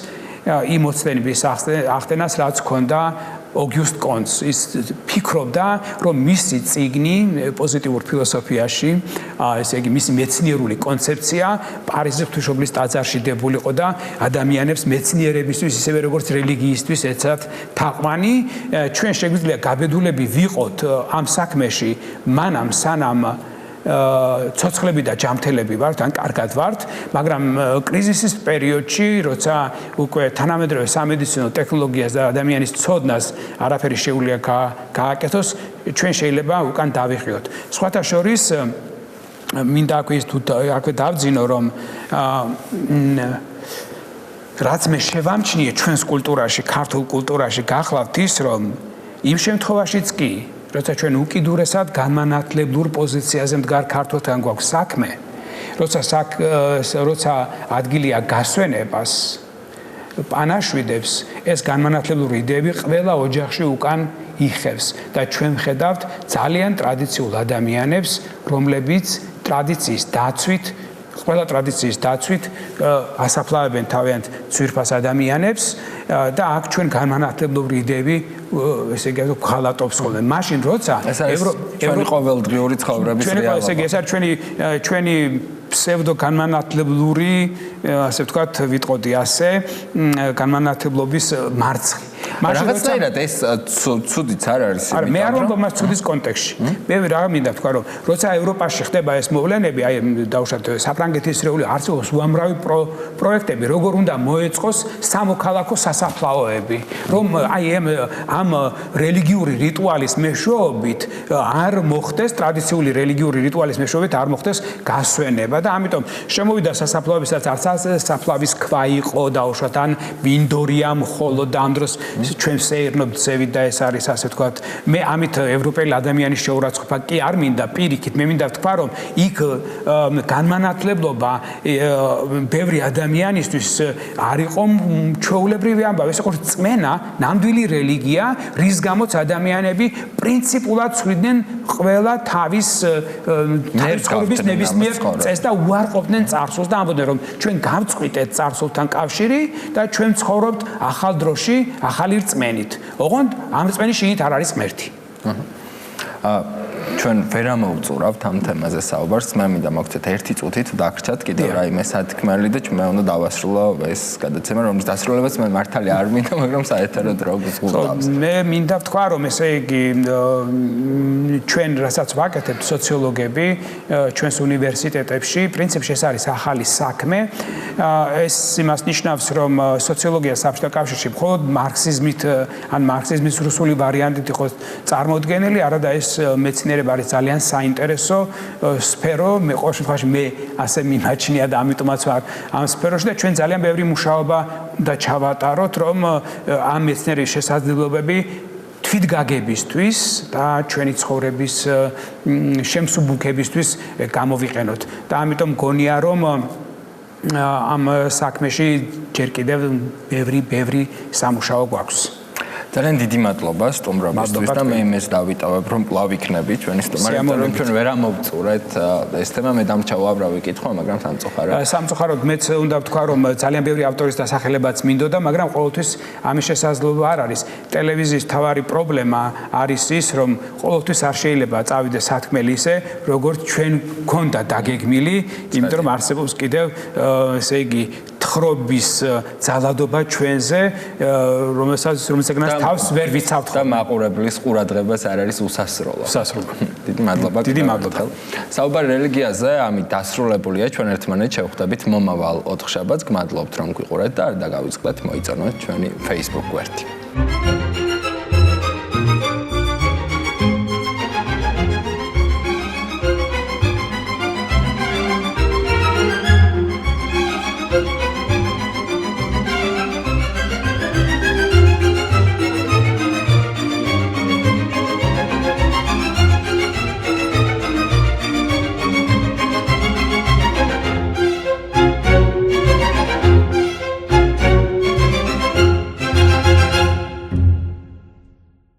იმ ოცნების ახდენას, რაც ჰქონდა August Comte. ის ფიქრობდა, რომ მისი წიგნი პოზიტიურ ფილოსოფიაში, ესე იგი მისი მეცნიერული კონცეფცია პარიზის ღვთისმშობლის ტაძარში დებულიყო და ადამიანებს მეცნიერებისთვის, ისევე როგორც რელიგიისთვის ეცათ თაყვანი. ჩვენ შეგვიძლია გაბედულები ვიყოთ ამ საქმეში, მანამ სანამ ცოცხლები და ჯამთელები ვართ, ან კარგად ვართ, მაგრამ კრიზისის პერიოდში, როცა უკვე თანამედროვე სამედიცინო ტექნოლოგიას და ადამიანის ცოდნას არაფერი შეუძლია გააკეთოს, ჩვენ შეიძლება უკან დავიხიოთ. სხვათა შორის, მინდა აქვე დავძინო, რომ რაც მე შევამჩნიე ჩვენს კულტურაში, ქართულ კულტურაში გახლავთ ის, რომ იმ შემთხვევაშიც კი როცა ჩვენ უკიდურესად განმანათლებლურ პოზიციაზე მდგარ ქართველთან გვაქვს საქმე, როცა ადგილია გასვენებას, პანაშვიდებს, ეს განმანათლებლური იდეები ყველა ოჯახში უკან იხევს და ჩვენ ვხედავთ ძალიან ტრადიციულ ადამიანებს, რომლებიც ტრადიციის დაცვით ყველა ტრადიციის დაცვით ასაფლავებენ თავიანთ ძვირფას ადამიანებს და აქ ჩვენ განმანათლებლური იდეები ესე იგი ხალატობს ხოლმე. მაშინ როცა ჩვენი ყოველდღიური ცხოვრების რეალობა. ესე იგი ეს არის ჩვენი ფსევდო განმანათლებლური, ასე ვთქვათ, ვიტყოდი ასე, განმანათლებლობის მარცხი. რაღაცნაირად ეს ცუდიც არ არის. არა, მე არ ვამბობ მას ცუდის კონტექსტში. მე რა მინდა ვთქვა, რომ როცა ევროპაში ხდება ეს მოვლენები, აი დავუშვათ საფრანგეთის რეული არსებობს უამრავი პროექტები, როგორ უნდა მოეწყოს სამოქალაქო სასაფლაოები, რომ აი ამ რელიგიური რიტუალის მეშვეობით არ მოხდეს ტრადიციული რელიგიური რიტუალის მეშვეობით არ მოხდეს გასვენება და ამიტომ შემოვიდა სასაფლაოებისაც არც საფლავის ქვა იყო დავუშვათ ან მინდორია მხოლოდ და ამ დროს ჩვენ ვსეირნობთ ზევით და ეს არის ასე ვთქვათ მე ამით ევროპელი ადამიანის შეურაცხყოფა კი არ მინდა პირიქით მე მინდა ვთქვა რომ იქ განმანათლებლობა ბევრი ადამიანისთვის არ იყო ჩვეულებრივი ამბავი ეს იყო წმენა ნამდვილი რელიგია რის გამოც ადამიანები პრინციპულად ცვლიდნენ ყველა თავის ცხოვრების ნებისმიერ წესს და უარყოფდნენ წარსულს და ამბობდნენ რომ ჩვენ გავწყვიტეთ წარსულთან კავშირი და ჩვენ ცხოვრობთ ახალ დროში ახალი რწმენით. ოღონდ ამ რწმენის შიგნით არ არის ღმერთი. ჩვენ ვერ ამოვწურავთ ამ თემაზე საუბარს. მე მინდა მოგცეთ ერთი წუთით დაგრჩათ კიდევ რაიმე სათქმელი და მე უნდა დავასრულო ეს გადაცემა, რომლის დასრულებას მე მართალი არ მინდა, მაგრამ საერთოდ როგორც გულდავს. მე მინდა ვთქვა, რომ ესე იგი ჩვენ რასაც ვაკეთებთ სოციოლოგები ჩვენს უნივერსიტეტებში, პრინციპში ეს არის ახალი საქმე. ეს იმას ნიშნავს, რომ სოციოლოგია საბჭოთა კავშირში მხოლოდ მარქსიზმით ან მარქსიზმის რუსული ვარიანტით იყო წარმოდგენილი, არადა ეს მეცნიერება არის ძალიან საინტერესო სფერო, მე ყოველ შემთხვევაში მე ასე მიმაჩნია და ამიტომაც ვარ ამ სფეროში და ჩვენ ძალიან ბევრი მუშაობა და ჩავატაროთ, რომ ამ მეცნიერების შესაძლებლობები თვითგაგებისთვის და ჩვენი ცხოვრების შემსუბუქებისთვის გამოვიყენოთ. და ამიტომ მგონია, რომ ამ საქმეში ჯერ კიდევ ბევრი სამუშაო გვაქვს. ძალიან დიდი მადლობა სტუმრობისთვის და მე იმეს დავიტოვებ რომ კვლავ იქნები ჩვენი სტუმარი რომ ჩვენ ვერ ამოვწურეთ ეს თემა მე დამრჩა უამრავი კითხვა მაგრამ სამწუხაროდ მეც უნდა ვთქვა რომ ძალიან ბევრი ავტორის დასახელებაც მინდოდა მაგრამ ყოველთვის ამის შესაძლებლობა არ არის ტელევიზიის თავარი პრობლემა არის ის რომ ყოველთვის არ შეიძლება წავიდეს სათქმელი ისე როგორც ჩვენ გქონდა დაგეგმილი იმიტომ რომ არსებობს კიდევ ესე იგი თხრობის ძალადობა ჩვენზე რომელსაც თავს ვერ ვიცავთ და მაყურებლის ყურადღებას არ არის უსასრულო. დიდი მადლობა. დიდი მადლობა. საუბარი რელიგიაზე ამით დასრულებულია. ჩვენ ერთმანეთს შევხვდებით მომავალ 4 შაბათს. გმადლობთ რომ გვიყურეთ და არ დაგავიწყდეთ მოიწონოთ ჩვენი Facebook გვერდი.